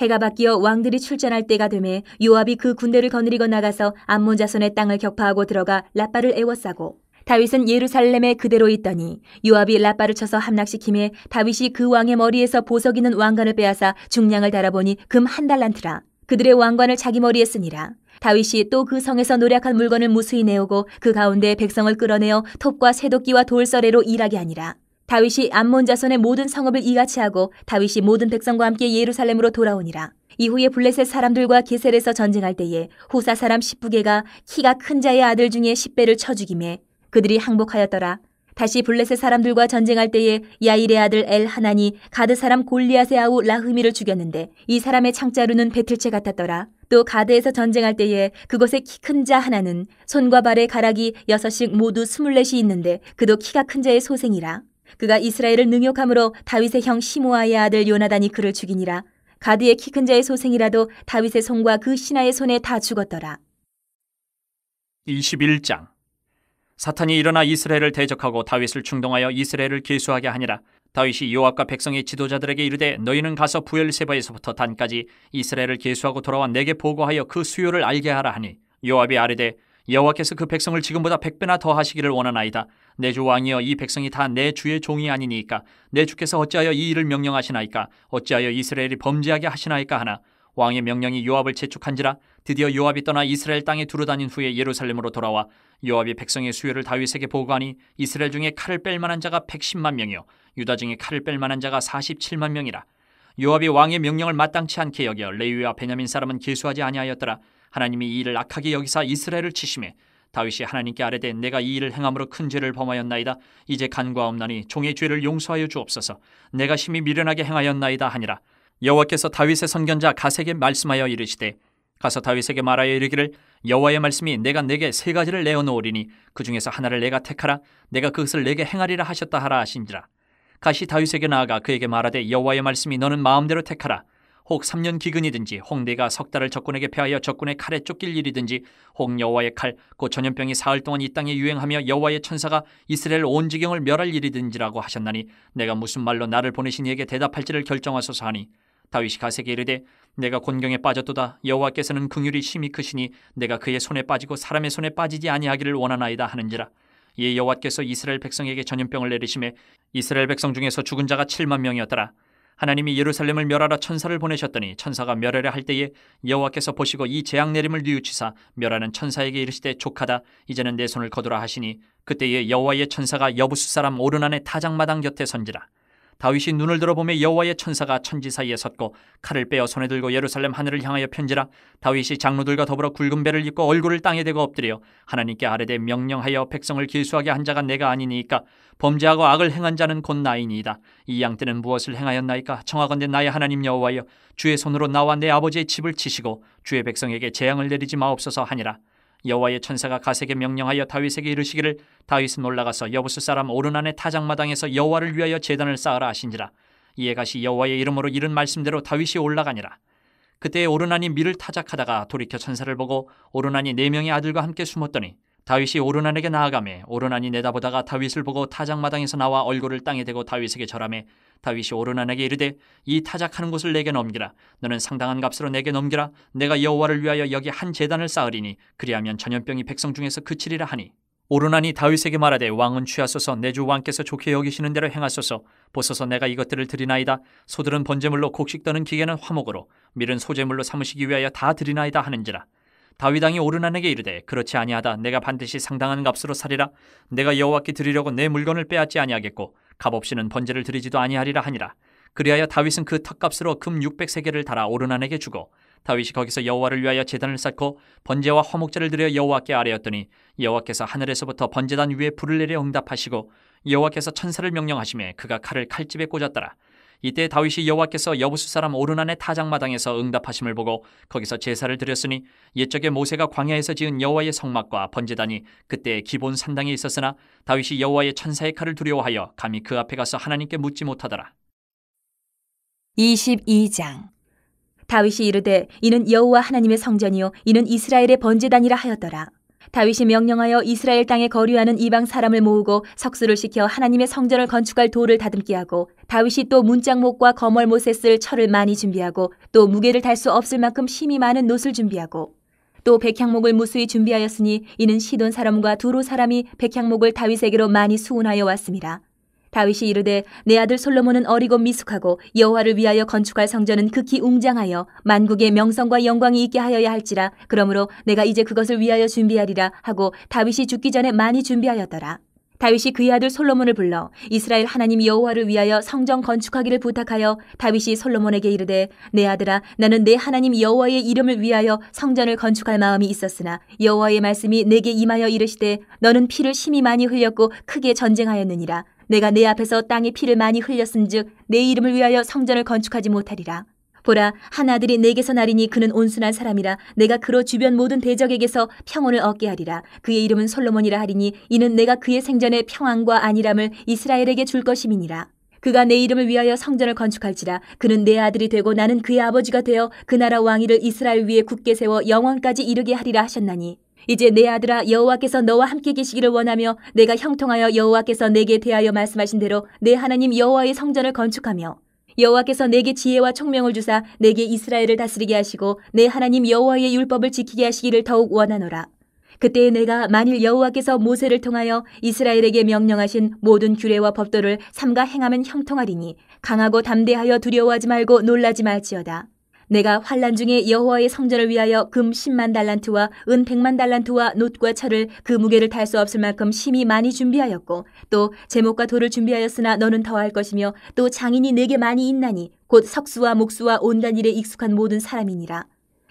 해가 바뀌어 왕들이 출전할 때가 되매 요압이 그 군대를 거느리고 나가서 암몬 자손의 땅을 격파하고 들어가 라빠를 애워싸고 다윗은 예루살렘에 그대로 있더니 요압이 라빠를 쳐서 함락시키매 다윗이 그 왕의 머리에서 보석 있는 왕관을 빼앗아 중량을 달아보니 금 1달란트라. 그들의 왕관을 자기 머리에 쓰니라. 다윗이 또 그 성에서 노략한 물건을 무수히 내오고 그 가운데 백성을 끌어내어 톱과 새도끼와 돌서래로 일하게 하니라. 다윗이 암몬 자손의 모든 성읍을 이같이 하고 다윗이 모든 백성과 함께 예루살렘으로 돌아오니라. 이후에 블레셋 사람들과 게셀에서 전쟁할 때에 후사 사람 10부개가 키가 큰 자의 아들 중에 10배를 쳐 죽이매 그들이 항복하였더라. 다시 블레셋 사람들과 전쟁할 때에 야일의 아들 엘하난이 가드 사람 골리앗의 아우 라흐미를 죽였는데 이 사람의 창자루는 배틀채 같았더라. 또 가드에서 전쟁할 때에 그곳에 키 큰 자 하나는 손과 발에 가락이 6씩 모두 24이 있는데 그도 키가 큰 자의 소생이라. 그가 이스라엘을 능욕함으로 다윗의 형 시므아의 아들 요나단이 그를 죽이니라. 가드의 키 큰 자의 소생이라도 다윗의 손과 그 신하의 손에 다 죽었더라. 21장. 사탄이 일어나 이스라엘을 대적하고 다윗을 충동하여 이스라엘을 계수하게 하니라. 다윗이 요압과 백성의 지도자들에게 이르되 너희는 가서 부엘세바에서부터 단까지 이스라엘을 계수하고 돌아와 내게 보고하여 그 수요를 알게 하라 하니 요압이 아뢰되 여호와께서 그 백성을 지금보다 100배나 더 하시기를 원하나이다. 내 주 왕이여 이 백성이 다 내 주의 종이 아니니까 내 주께서 어찌하여 이 일을 명령하시나이까 어찌하여 이스라엘이 범죄하게 하시나이까 하나 왕의 명령이 요압을 재촉한지라. 드디어 요압이 떠나 이스라엘 땅에 두루다닌 후에 예루살렘으로 돌아와 요압이 백성의 수요를 다윗에게 보고하니 이스라엘 중에 칼을 뺄 만한 자가 110만 명이요 유다 중에 칼을 뺄 만한 자가 47만 명이라. 요압이 왕의 명령을 마땅치 않게 여겨 레위와 베냐민 사람은 계수하지 아니하였더라. 하나님이 이 일을 악하게 여기사 이스라엘을 치심해 다윗이 하나님께 아뢰되 내가 이 일을 행함으로 큰 죄를 범하였나이다. 이제 간과없나니 종의 죄를 용서하여 주옵소서. 내가 심히 미련하게 행하였나이다 하니라. 여호와께서 다윗의 선견자 갓에게 말씀하여 이르시되 가서 다윗에게 말하여 이르기를 여호와의 말씀이 내가 내게 3가지를 내어놓으리니 그 중에서 하나를 내가 택하라. 내가 그것을 내게 행하리라 하셨다 하라 하신지라. 갓이 다윗에게 나아가 그에게 말하되 여호와의 말씀이 너는 마음대로 택하라. 혹 3년 기근이든지 혹 내가 석 달을 적군에게 패하여 적군의 칼에 쫓길 일이든지 혹 여호와의 칼 곧 전염병이 사흘 동안 이 땅에 유행하며 여호와의 천사가 이스라엘 온 지경을 멸할 일이든지라고 하셨나니 내가 무슨 말로 나를 보내신 이에게 대답할지를 결정하소서 하니 다윗이 갓에게 이르되 내가 곤경에 빠졌도다. 여호와께서는 긍휼이 심히 크시니 내가 그의 손에 빠지고 사람의 손에 빠지지 아니하기를 원하나이다 하는지라. 이에 여호와께서 이스라엘 백성에게 전염병을 내리심에 이스라엘 백성 중에서 죽은 자가 7만 명이었더라. 하나님이 예루살렘을 멸하라 천사를 보내셨더니 천사가 멸하려 할 때에 여호와께서 보시고 이 재앙 내림을 뉘우치사 멸하는 천사에게 이르시되 족하다. 이제는 내 손을 거두라 하시니 그때에 여호와의 천사가 여부수 사람 오르난의 타작마당 곁에 선지라. 다윗이 눈을 들어보매 여호와의 천사가 천지 사이에 섰고 칼을 빼어 손에 들고 예루살렘 하늘을 향하여 편지라. 다윗이 장로들과 더불어 굵은 배를 입고 얼굴을 땅에 대고 엎드려 하나님께 아뢰되 명령하여 백성을 계수하게 한 자가 내가 아니니까 범죄하고 악을 행한 자는 곧 나이니이다. 이 양떼는 무엇을 행하였나이까? 청하건대 나의 하나님 여호와여 주의 손으로 나와 내 아버지의 집을 치시고 주의 백성에게 재앙을 내리지 마옵소서 하니라. 여호와의 천사가 갓에게 명령하여 다윗에게 이르시기를 다윗은 올라가서 여부수 사람 오르난의 타작마당에서 여호와를 위하여 제단을 쌓으라 하신지라. 이에 갓이 여호와의 이름으로 이른 말씀대로 다윗이 올라가니라. 그때 오르난이 밀을 타작하다가 돌이켜 천사를 보고 오르난이 4명의 아들과 함께 숨었더니 다윗이 오르난에게 나아가매 오르난이 내다보다가 다윗을 보고 타작마당에서 나와 얼굴을 땅에 대고 다윗에게 절하매 다윗이 오르난에게 이르되 이 타작하는 곳을 내게 넘기라. 너는 상당한 값으로 내게 넘기라. 내가 여호와를 위하여 여기 한 제단을 쌓으리니 그리하면 전염병이 백성 중에서 그치리라 하니 오르난이 다윗에게 말하되 왕은 취하소서. 내 주 왕께서 좋게 여기시는 대로 행하소서. 보소서 내가 이것들을 드리나이다. 소들은 번제물로 곡식 떠는 기계는 화목으로 밀은 소제물로 삼으시기 위하여 다 드리나이다 하는지라. 다윗 왕이 오르난에게 이르되 그렇지 아니하다. 내가 반드시 상당한 값으로 사리라. 내가 여호와께 드리려고 내 물건을 빼앗지 아니하겠고 값없이는 번제를 드리지도 아니하리라 하니라. 그리하여 다윗은 그 턱값으로 금 600세겔을 달아 오르난에게 주고 다윗이 거기서 여호와를 위하여 제단을 쌓고 번제와 화목제를 드려 여호와께 아뢰었더니 여호와께서 하늘에서부터 번제단 위에 불을 내려 응답하시고 여호와께서 천사를 명령하시매 그가 칼을 칼집에 꽂았더라. 이때 다윗이 여호와께서 여부수 사람 오르난의 타작마당에서 응답하심을 보고 거기서 제사를 드렸으니 옛적에 모세가 광야에서 지은 여호와의 성막과 번제단이 그때의 기본 산당에 있었으나 다윗이 여호와의 천사의 칼을 두려워하여 감히 그 앞에 가서 하나님께 묻지 못하더라. 22장. 다윗이 이르되 이는 여호와 하나님의 성전이요 이는 이스라엘의 번제단이라 하였더라. 다윗이 명령하여 이스라엘 땅에 거류하는 이방 사람을 모으고 석수를 시켜 하나님의 성전을 건축할 돌을 다듬게 하고 다윗이 또 문짝목과 거멀못에 쓸 철을 많이 준비하고 또 무게를 달 수 없을 만큼 힘이 많은 놋을 준비하고 또 백향목을 무수히 준비하였으니 이는 시돈 사람과 두로 사람이 백향목을 다윗에게로 많이 수운하여 왔음이라. 다윗이 이르되 내 아들 솔로몬은 어리고 미숙하고 여호와를 위하여 건축할 성전은 극히 웅장하여 만국의 명성과 영광이 있게 하여야 할지라. 그러므로 내가 이제 그것을 위하여 준비하리라 하고 다윗이 죽기 전에 많이 준비하였더라. 다윗이 그의 아들 솔로몬을 불러 이스라엘 하나님 여호와를 위하여 성전 건축하기를 부탁하여 다윗이 솔로몬에게 이르되 내 아들아 나는 내 하나님 여호와의 이름을 위하여 성전을 건축할 마음이 있었으나 여호와의 말씀이 내게 임하여 이르시되 너는 피를 심히 많이 흘렸고 크게 전쟁하였느니라. 내가 내 앞에서 땅에 피를 많이 흘렸은즉 내 이름을 위하여 성전을 건축하지 못하리라. 보라 한 아들이 내게서 나리니 그는 온순한 사람이라. 내가 그로 주변 모든 대적에게서 평온을 얻게 하리라. 그의 이름은 솔로몬이라 하리니 이는 내가 그의 생전에 평안과 안일함을 이스라엘에게 줄 것임이니라. 그가 내 이름을 위하여 성전을 건축할지라. 그는 내 아들이 되고 나는 그의 아버지가 되어 그 나라 왕위를 이스라엘 위에 굳게 세워 영원까지 이르게 하리라 하셨나니 이제 내 아들아 여호와께서 너와 함께 계시기를 원하며 내가 형통하여 여호와께서 내게 대하여 말씀하신 대로 내 하나님 여호와의 성전을 건축하며 여호와께서 내게 지혜와 총명을 주사 내게 이스라엘을 다스리게 하시고 내 하나님 여호와의 율법을 지키게 하시기를 더욱 원하노라. 그때에 내가 만일 여호와께서 모세를 통하여 이스라엘에게 명령하신 모든 규례와 법도를 삼가 행하면 형통하리니 강하고 담대하여 두려워하지 말고 놀라지 말지어다. 내가 환난 중에 여호와의 성전을 위하여 금 10만 달란트와 은 100만 달란트와 놋과 철을 그 무게를 탈 수 없을 만큼 심히 많이 준비하였고 또 제목과 돌을 준비하였으나 너는 더할 것이며 또 장인이 내게 많이 있나니 곧 석수와 목수와 온갖 일에 익숙한 모든 사람이니라.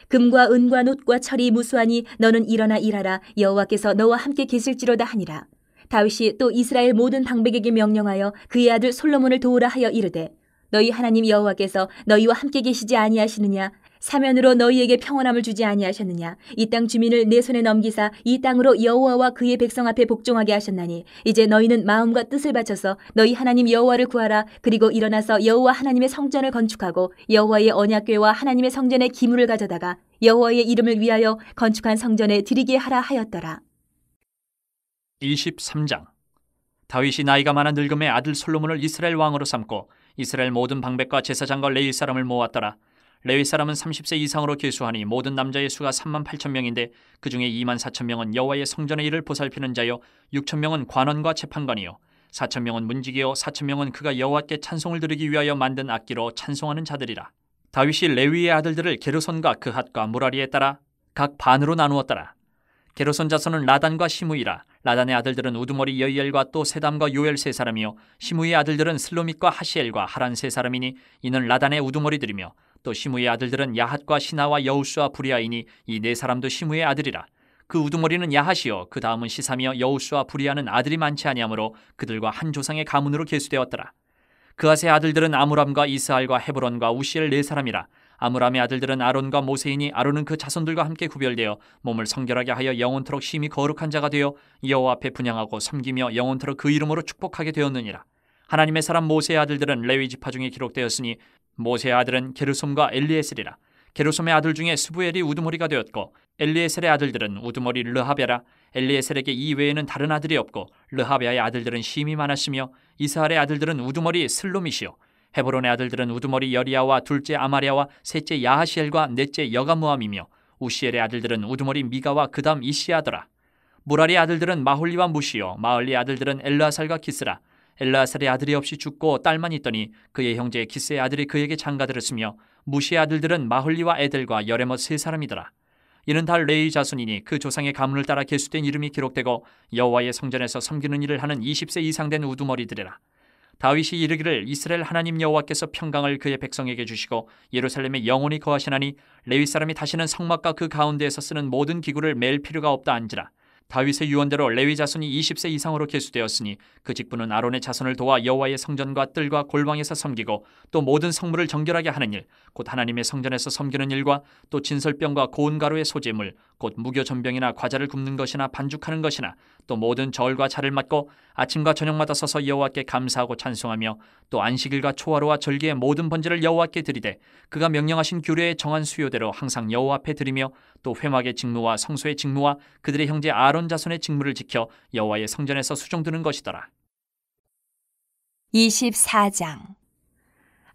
금과 은과 놋과 철이 무수하니 너는 일어나 일하라. 여호와께서 너와 함께 계실지로다 하니라. 다윗이 또 이스라엘 모든 방백에게 명령하여 그의 아들 솔로몬을 도우라 하여 이르되 너희 하나님 여호와께서 너희와 함께 계시지 아니하시느냐? 사면으로 너희에게 평온함을 주지 아니하셨느냐? 이 땅 주민을 내 손에 넘기사 이 땅으로 여호와와 그의 백성 앞에 복종하게 하셨나니 이제 너희는 마음과 뜻을 바쳐서 너희 하나님 여호와를 구하라. 그리고 일어나서 여호와 하나님의 성전을 건축하고 여호와의 언약궤와 하나님의 성전에 기물을 가져다가 여호와의 이름을 위하여 건축한 성전에 드리게 하라 하였더라. 23장. 다윗이 나이가 많아 늙음에 아들 솔로몬을 이스라엘 왕으로 삼고 이스라엘 모든 방백과 제사장과 레위 사람을 모았더라. 레위 사람은 30세 이상으로 계수하니 모든 남자의 수가 3만 8천 명인데 그중에 2만 4천 명은 여호와의 성전의 일을 보살피는 자요 6천 명은 관원과 재판관이요 4천 명은 문지기요 4천 명은 그가 여호와께 찬송을 드리기 위하여 만든 악기로 찬송하는 자들이라. 다윗이 레위의 아들들을 게르손과 그핫과 무라리에 따라 각 반으로 나누었더라. 게르손 자손은 라단과 시므이라. 라단의 아들들은 우두머리 여이엘과 또 세담과 요엘 세 사람이요 시므이의 아들들은 슬로밋과 하시엘과 하란 세 사람이니 이는 라단의 우두머리들이며 또 시므이의 아들들은 야핫과 시나와 여우스와 부리아이니 이 네 사람도 시므이의 아들이라. 그 우두머리는 야핫이요 그 다음은 시삼이요 여우스와 부리아는 아들이 많지 아니하므로 그들과 한 조상의 가문으로 계수되었더라. 그핫의 아들들은 아므람과 이스할과 헤브론과 우시엘 네 사람이라. 아므람의 아들들은 아론과 모세이니 아론은 그 자손들과 함께 구별되어 몸을 성결하게 하여 영원토록 심히 거룩한 자가 되어 여호와 앞에 분향하고 섬기며 영원토록 그 이름으로 축복하게 되었느니라. 하나님의 사람 모세의 아들들은 레위 지파 중에 기록되었으니 모세의 아들은 게르솜과 엘리에셀이라. 게르솜의 아들 중에 스부엘이 우두머리가 되었고 엘리에셀의 아들들은 우두머리 르하베라. 엘리에셀에게 이 외에는 다른 아들이 없고 르하베아의 아들들은 심이 많았으며 이스할의 아들들은 우두머리 슬로밋이요 헤브론의 아들들은 우두머리 여리야와 둘째 아마랴와 셋째 야하시엘과 넷째 여가무함이며 우시엘의 아들들은 우두머리 미가와 그 다음 이시아더라. 무라리의 아들들은 마홀리와 무시요 마흘리의 아들들은 엘르아살과 기스라. 엘르아살의 아들이 없이 죽고 딸만 있더니 그의 형제 기스의 아들이 그에게 장가들었으며 무시의 아들들은 마홀리와 에델과 여레못 세 사람이더라. 이는 다 레위 자손이니 그 조상의 가문을 따라 계수된 이름이 기록되고 여호와의 성전에서 섬기는 일을 하는 20세 이상 된 우두머리들이라. 다윗이 이르기를 이스라엘 하나님 여호와께서 평강을 그의 백성에게 주시고 예루살렘에 영원히 거하시나니 레위 사람이 다시는 성막과 그 가운데에서 쓰는 모든 기구를 맬 필요가 없다 한지라. 다윗의 유언대로 레위 자손이 20세 이상으로 계수되었으니 그 직분은 아론의 자손을 도와 여호와의 성전과 뜰과 골방에서 섬기고 또 모든 성물을 정결하게 하는 일, 곧 하나님의 성전에서 섬기는 일과 또 진설병과 고운 가루의 소재물, 곧 무교 전병이나 과자를 굽는 것이나 반죽하는 것이나 또 모든 절과 차를 맡고 아침과 저녁마다 서서 여호와께 감사하고 찬송하며 또 안식일과 초하루와 절기의 모든 번제를 여호와께 드리되 그가 명령하신 규례의 정한 수요대로 항상 여호와 앞에 드리며 또 회막의 직무와 성소의 직무와 그들의 형제 아론 자손의 직무를 지켜 여호와의 성전에서 수종드는 것이더라. 24장.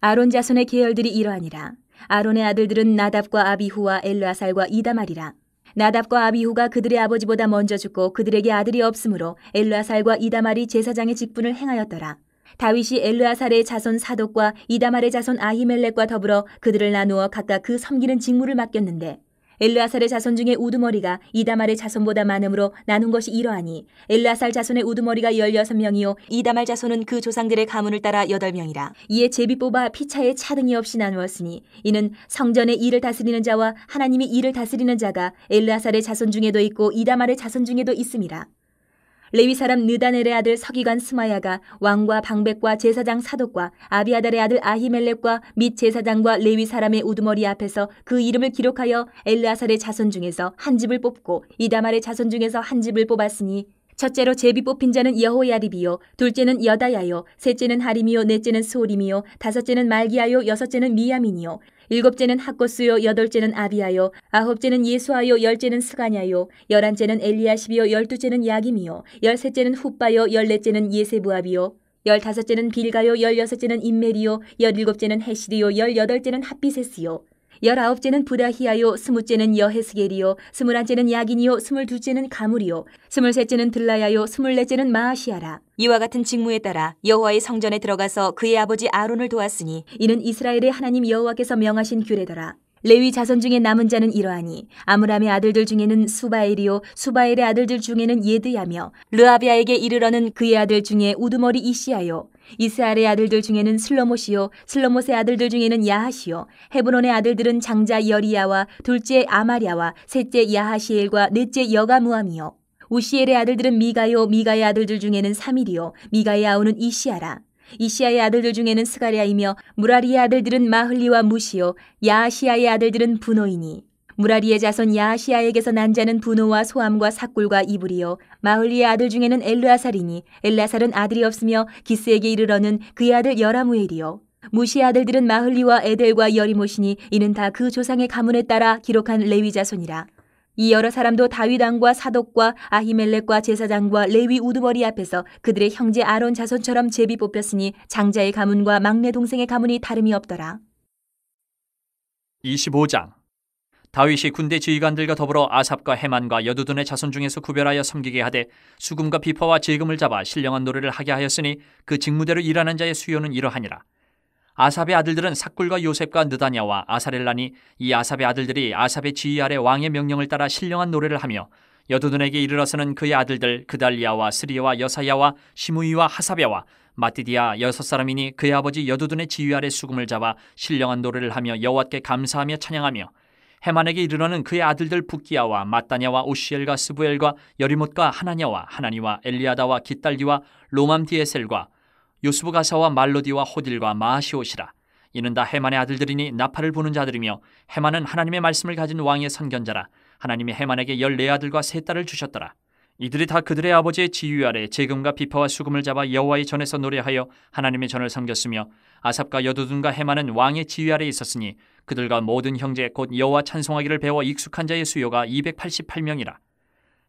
아론 자손의 계열들이 이러하니라. 아론의 아들들은 나답과 아비후와 엘르아살과 이다말이라. 나답과 아비후가 그들의 아버지보다 먼저 죽고 그들에게 아들이 없으므로 엘르아살과 이다말이 제사장의 직분을 행하였더라. 다윗이 엘르아살의 자손 사독과 이다말의 자손 아히멜렉과 더불어 그들을 나누어 각각 그 섬기는 직무를 맡겼는데 엘르아살의 자손 중에 우두머리가 이다말의 자손보다 많으므로 나눈 것이 이러하니 엘르아살 자손의 우두머리가 16명이요 이다말 자손은 그 조상들의 가문을 따라 8명이라. 이에 제비 뽑아 피차에 차등이 없이 나누었으니 이는 성전의 일을 다스리는 자와 하나님이 일을 다스리는 자가 엘르아살의 자손 중에도 있고 이다말의 자손 중에도 있음이라. 레위 사람 느다넬의 아들 서기관 스마야가 왕과 방백과 제사장 사독과 아비아달의 아들 아히멜렉과 및 제사장과 레위 사람의 우두머리 앞에서 그 이름을 기록하여 엘르아살의 자손 중에서 한 집을 뽑고 이다말의 자손 중에서 한 집을 뽑았으니 첫째로 제비 뽑힌 자는 여호야립이요 둘째는 여다야요 셋째는 하림이요 넷째는 스오림이요 다섯째는 말기야요 여섯째는 미야민이요 일곱째는 학고스요 여덟째는 아비야요 아홉째는 예수아요 열째는 스가냐요 열한째는 엘리야십이요 열두째는 야김이요 열셋째는 훗바요 열넷째는 예세부압이요 열다섯째는 빌가요 열여섯째는 임멜이요 열일곱째는 헤시리요 열여덟째는 핫비세스요 열아홉째는 부다히야요 스무째는 여헤스겔이요 스물한째는 야긴이요 스물둘째는 가물이요 스물셋째는 들라야요 스물넷째는 마아시아라. 이와 같은 직무에 따라 여호와의 성전에 들어가서 그의 아버지 아론을 도왔으니 이는 이스라엘의 하나님 여호와께서 명하신 규례더라. 레위 자손 중에 남은 자는 이러하니 아므람의 아들들 중에는 수바엘이요 수바엘의 아들들 중에는 예드야며 르아비아에게 이르러는 그의 아들 중에 우두머리 이시야요 이스알의 아들들 중에는 슬로못이요 슬로못의 아들들 중에는 야하시요 헤브론의 아들들은 장자 여리야와 둘째 아마랴와 셋째 야하시엘과 넷째 여가무함이요 우시엘의 아들들은 미가요 미가의 아들들 중에는 사밀이요 미가의 아우는 이시야라. 이시야의 아들들 중에는 스가랴이며 무라리의 아들들은 마흘리와 무시요 야하시야의 아들들은 분노이니 무라리의 자손 야하시야에게서 난 자는 분노와 소함과 삭굴과 이불이요 마흘리의 아들 중에는 엘르아살이니 엘르아살은 아들이 없으며 기스에게 이르러는 그의 아들 여라무엘이요 무시의 아들들은 마흘리와 에델과 여리못이니 이는 다 그 조상의 가문에 따라 기록한 레위 자손이라. 이 여러 사람도 다윗 왕과 사독과 아히멜렉과 제사장과 레위 우두머리 앞에서 그들의 형제 아론 자손처럼 제비 뽑혔으니 장자의 가문과 막내 동생의 가문이 다름이 없더라. 25장. 다윗이 군대 지휘관들과 더불어 아삽과 헤만과 여두둔의 자손 중에서 구별하여 섬기게 하되 수금과 비파와 제금을 잡아 신령한 노래를 하게 하였으니 그 직무대로 일하는 자의 수요는 이러하니라. 아삽의 아들들은 삭굴과 요셉과 느다냐와 아사렐라니 이 아삽의 아들들이 아삽의 지휘 아래 왕의 명령을 따라 신령한 노래를 하며 여두둔에게 이르러서는 그의 아들들 그달리아와 스리야와 여사야와 시므이와 하사랴와 마띠디아 6사람이니 그의 아버지 여두둔의 지휘 아래 수금을 잡아 신령한 노래를 하며 여호와께 감사하며 찬양하며 헤만에게 이르러는 그의 아들들 붓기야와 마따냐와 오시엘과 스부엘과 여리못과 하나냐와 하나니와 엘리아다와 깃달디와 로맘디에셀과 요스부가사와 말로디와 호딜과 마하시옷이라. 이는 다 헤만의 아들들이니 나팔을 부는 자들이며 헤만은 하나님의 말씀을 가진 왕의 선견자라. 하나님이 헤만에게 14아들과 3딸을 주셨더라. 이들이 다 그들의 아버지의 지휘 아래 제금과 비파와 수금을 잡아 여호와의 전에서 노래하여 하나님의 전을 섬겼으며 아삽과 여두둔과 헤만은 왕의 지휘 아래 있었으니 그들과 모든 형제 곧 여호와 찬송하기를 배워 익숙한 자의 수요가 288명이라.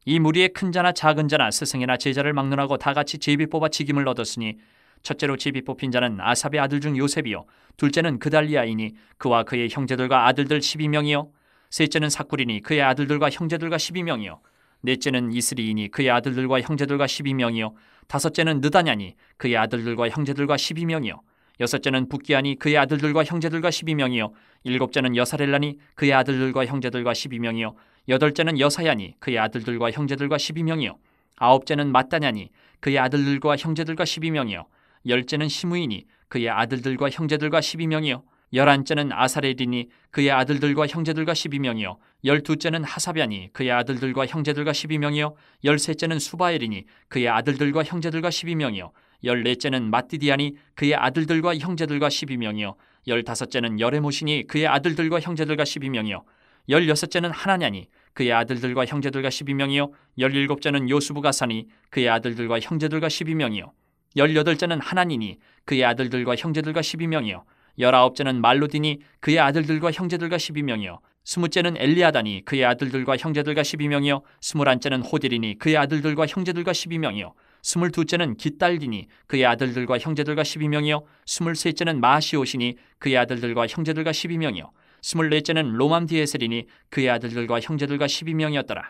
이 무리의 큰 자나 작은 자나 스승이나 제자를 막론하고 다 같이 제비 뽑아 직임을 얻었으니 첫째로 제비 뽑힌 자는 아삽의 아들 중 요셉이요 둘째는 그달리아이니 그와 그의 형제들과 아들들 12명이요 셋째는 삭굴이니 그의 아들들과 형제들과 12명이요 넷째는 이스리이니 그의 아들들과 형제들과 12명이요 다섯째는 느다냐니 그의 아들들과 형제들과 12명이요 여섯째는 붓기아니 그의 아들들과 형제들과 12명이요 일곱째는 여사렐라니 그의 아들들과 형제들과 12명이요 여덟째는 여사야니 그의 아들들과 형제들과 12명이요 아홉째는 마따냐니 그의 아들들과 형제들과 12명이요 열째는 시므이니 그의 아들들과 형제들과 12명이요 열한째는 아사렐이니 그의 아들들과 형제들과 12명이요 열두째는 하사변이 그의 아들들과 형제들과 12명이요 열셋째는 수바엘이니 그의 아들들과 형제들과 12명이요 열넷째는 마띠디아니 그의 아들들과 형제들과 12명이요 열다섯째는 여레모시니 그의 아들들과 형제들과 12명이요 열여섯째는 하나냐니 그의 아들들과 형제들과 12명이요 열일곱째는 요수부가사니 그의 아들들과 형제들과 12명이요 열여덟째는 하나니니 그의 아들들과 형제들과 12명이요 열아홉째는 말로디니 그의 아들들과 형제들과 12명이요 스무째는 엘리아다니 그의 아들들과 형제들과 12명이요 스물한째는 호딜이니 그의 아들들과 형제들과 12명이요 스물두째는 깃달디니 그의 아들들과 형제들과 12명이요 스물셋째는 마시오시니 그의 아들들과 형제들과 12명이요 스물넷째는 로맘디에셀이니 그의 아들들과 형제들과 12명이었더라.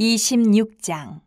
26장.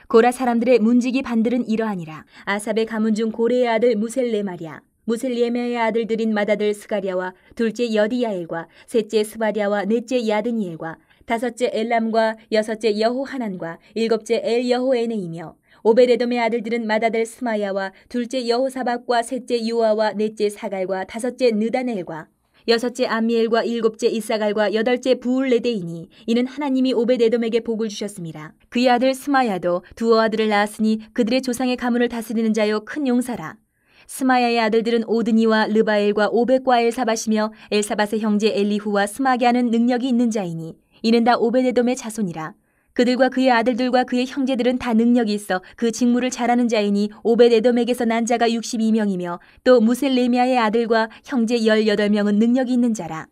고라 사람들의 문지기 반들은 이러하니라. 아삽의 가문 중 고레의 아들 무셀레마랴, 무셀레메의 아들들인 맏아들 스가랴와 둘째 여디야엘과 셋째 스바랴와 넷째 야드니엘과 다섯째 엘람과 여섯째 여호하난과 일곱째 엘여호에네이며 오베레돔의 아들들은 맏아들 스마야와 둘째 여호사박과 셋째 유아와 넷째 사갈과 다섯째 느다넬과 여섯째 암미엘과 일곱째 이사갈과 여덟째 부울레데이니 이는 하나님이 오베데돔에게 복을 주셨습니다. 그의 아들 스마야도 두어 아들을 낳았으니 그들의 조상의 가문을 다스리는 자요 큰 용사라. 스마야의 아들들은 오드니와 르바엘과 오벳과 엘사밧이며 엘사밧의 형제 엘리후와 스마게하는 능력이 있는 자이니 이는 다 오베데돔의 자손이라. 그들과 그의 아들들과 그의 형제들은 다 능력이 있어 그 직무를 잘하는 자이니 오벳에돔에게서 난 자가 62명이며 또 무셀레미아의 아들과 형제 18명은 능력이 있는 자라.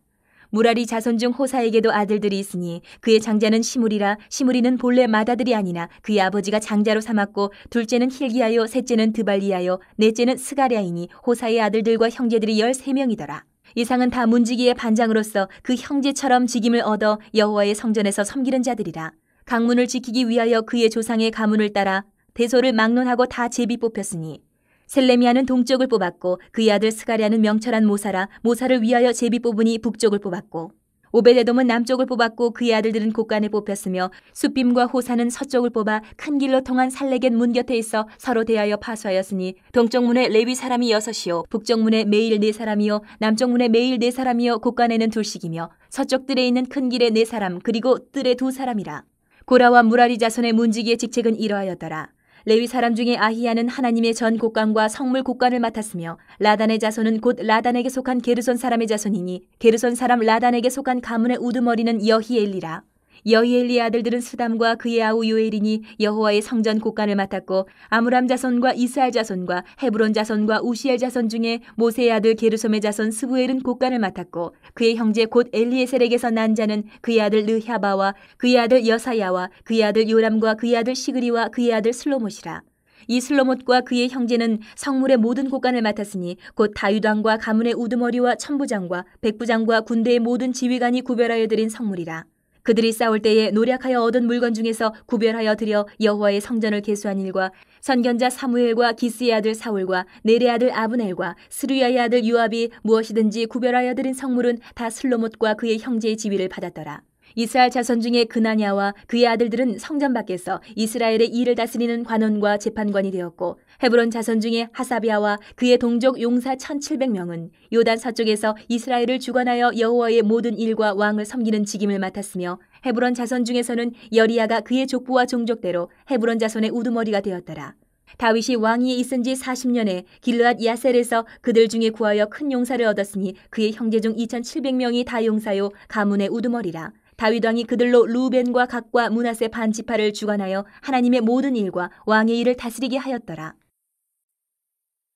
무라리 자손 중 호사에게도 아들들이 있으니 그의 장자는 시므리라. 시므리는 본래 맏아들이 아니나 그의 아버지가 장자로 삼았고 둘째는 힐기야요 셋째는 드발리야요 넷째는 스가랴이니 호사의 아들들과 형제들이 13명이더라. 이상은 다 문지기의 반장으로서 그 형제처럼 직임을 얻어 여호와의 성전에서 섬기는 자들이라. 강문을 지키기 위하여 그의 조상의 가문을 따라 대소를 막론하고 다 제비 뽑혔으니 셀레미아는 동쪽을 뽑았고 그의 아들 스가랴는 명철한 모사라. 모사를 위하여 제비 뽑으니 북쪽을 뽑았고 오베데돔은 남쪽을 뽑았고 그의 아들들은 곳간에 뽑혔으며 숫빔과 호사는 서쪽을 뽑아 큰 길로 통한 살레겐 문 곁에 있어 서로 대하여 파수하였으니 동쪽문에 레위 사람이 6이요 북쪽문에 매일 4사람이요 남쪽문에 매일 4사람이요 곳간에는 둘씩이며 서쪽 뜰에 있는 큰 길에 4사람 그리고 뜰에 2사람이라. 고라와 무라리 자손의 문지기의 직책은 이러하였더라. 레위 사람 중에 아히야는 하나님의 전 곳간과 성물 곳간을 맡았으며 라단의 자손은 곧 라단에게 속한 게르손 사람의 자손이니 게르손 사람 라단에게 속한 가문의 우두머리는 여히엘리라. 여히엘리의 아들들은 스담과 그의 아우 요엘이니 여호와의 성전 곳간을 맡았고 아므람 자손과 이스할 자손과 헤브론 자손과 우시엘 자손 중에 모세의 아들 게르솜의 자손 스부엘은 곳간을 맡았고 그의 형제 곧 엘리에셀에게서 난 자는 그의 아들 르하바와 그의 아들 여사야와 그의 아들 요람과 그의 아들 시그리와 그의 아들 슬로못이라. 이 슬로못과 그의 형제는 성물의 모든 곳간을 맡았으니 곧 다윗왕과 가문의 우두머리와 천부장과 백부장과 군대의 모든 지휘관이 구별하여 드린 성물이라. 그들이 싸울 때에 노력하여 얻은 물건 중에서 구별하여 드려 여호와의 성전을 계수한 일과 선견자 사무엘과 기스의 아들 사울과 네레의 아들 아브넬과 스루야의 아들 요압이 무엇이든지 구별하여 드린 성물은 다 슬로못과 그의 형제의 지위를 받았더라. 이스라엘 자손 중에 그나냐와 그의 아들들은 성전 밖에서 이스라엘의 일을 다스리는 관원과 재판관이 되었고 헤브론 자손 중에 하사비아와 그의 동족 용사 1700명은 요단 서쪽에서 이스라엘을 주관하여 여호와의 모든 일과 왕을 섬기는 직임을 맡았으며 헤브론 자손 중에서는 여리야가 그의 족부와 종족대로 헤브론 자손의 우두머리가 되었더라. 다윗이 왕위에 있은 지 40년에 길르앗 야셀에서 그들 중에 구하여 큰 용사를 얻었으니 그의 형제 중 2700명이 다 용사요 가문의 우두머리라. 다윗 왕이 그들로 루벤과 갓과 므낫세 반 지파를 주관하여 하나님의 모든 일과 왕의 일을 다스리게 하였더라.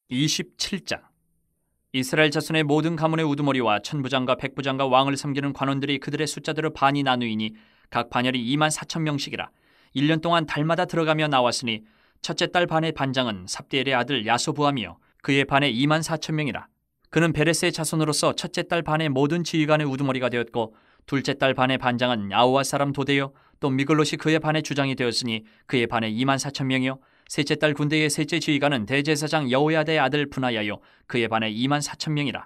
27장. 이스라엘 자손의 모든 가문의 우두머리와 천부장과 백부장과 왕을 섬기는 관원들이 그들의 숫자대로 반이 나누이니 각 반열이 24,000명씩이라. 1년 동안 달마다 들어가며 나왔으니 첫째 달 반의 반장은 삽디엘의 아들 야소부암이요 그의 반에 24,000명이라. 그는 베레스의 자손으로서 첫째 달 반의 모든 지휘관의 우두머리가 되었고 둘째 달 반의 반장은 야우아 사람 도데요 또 미글롯이 그의 반의 주장이 되었으니 그의 반에 24,000명이요 셋째 달 군대의 셋째 지휘관은 대제사장 여호야다의 아들 분하야요 그의 반에 24,000명이라.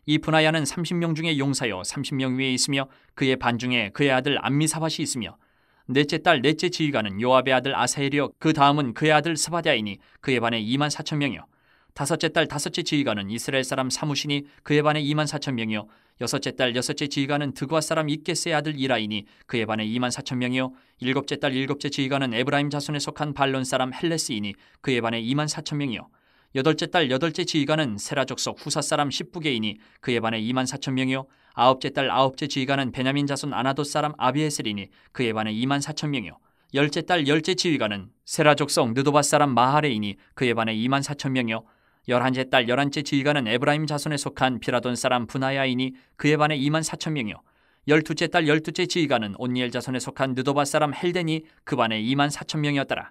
이 분하야는 30명 중에 용사요 30명 위에 있으며 그의 반 중에 그의 아들 암미사밧이 있으며 넷째 달 넷째 지휘관은 요압의 아들 아사엘이요 그 다음은 그의 아들 스바랴이니 그에 반해 24,000명이요 다섯째 달 다섯째 지휘관은 이스라엘 사람 사무시니 그에 반해 24,000명이요 여섯째 달 여섯째 지휘관은 드구아 사람 이게스의 아들 이라이니 그에 반해 24,000명이요 일곱째 달 일곱째 지휘관은 에브라임 자손에 속한 발론 사람 헬레스이니 그에 반해 24,000명이요 여덟째 달 여덟째 지휘관은 세라 족속 후사 사람 십부게이니 그에 반해 24,000명이요 아홉째 달 아홉째 지휘관은 베냐민 자손 아나돗 사람 아비에셀이니 그에 반해 24,000명이요 열째 달 열째 지휘관은 세라 족속 느도바 사람 마하레이니 그에 반해 24,000명이요 열한째 달 열한째 지휘관은 에브라임 자손에 속한 비라돈 사람 분하야이니 그에 반해 24,000명이요 열두째 달 열두째 지휘관은 온니엘 자손에 속한 느도바 사람 헬덴이 그 반해 24,000명이었더라.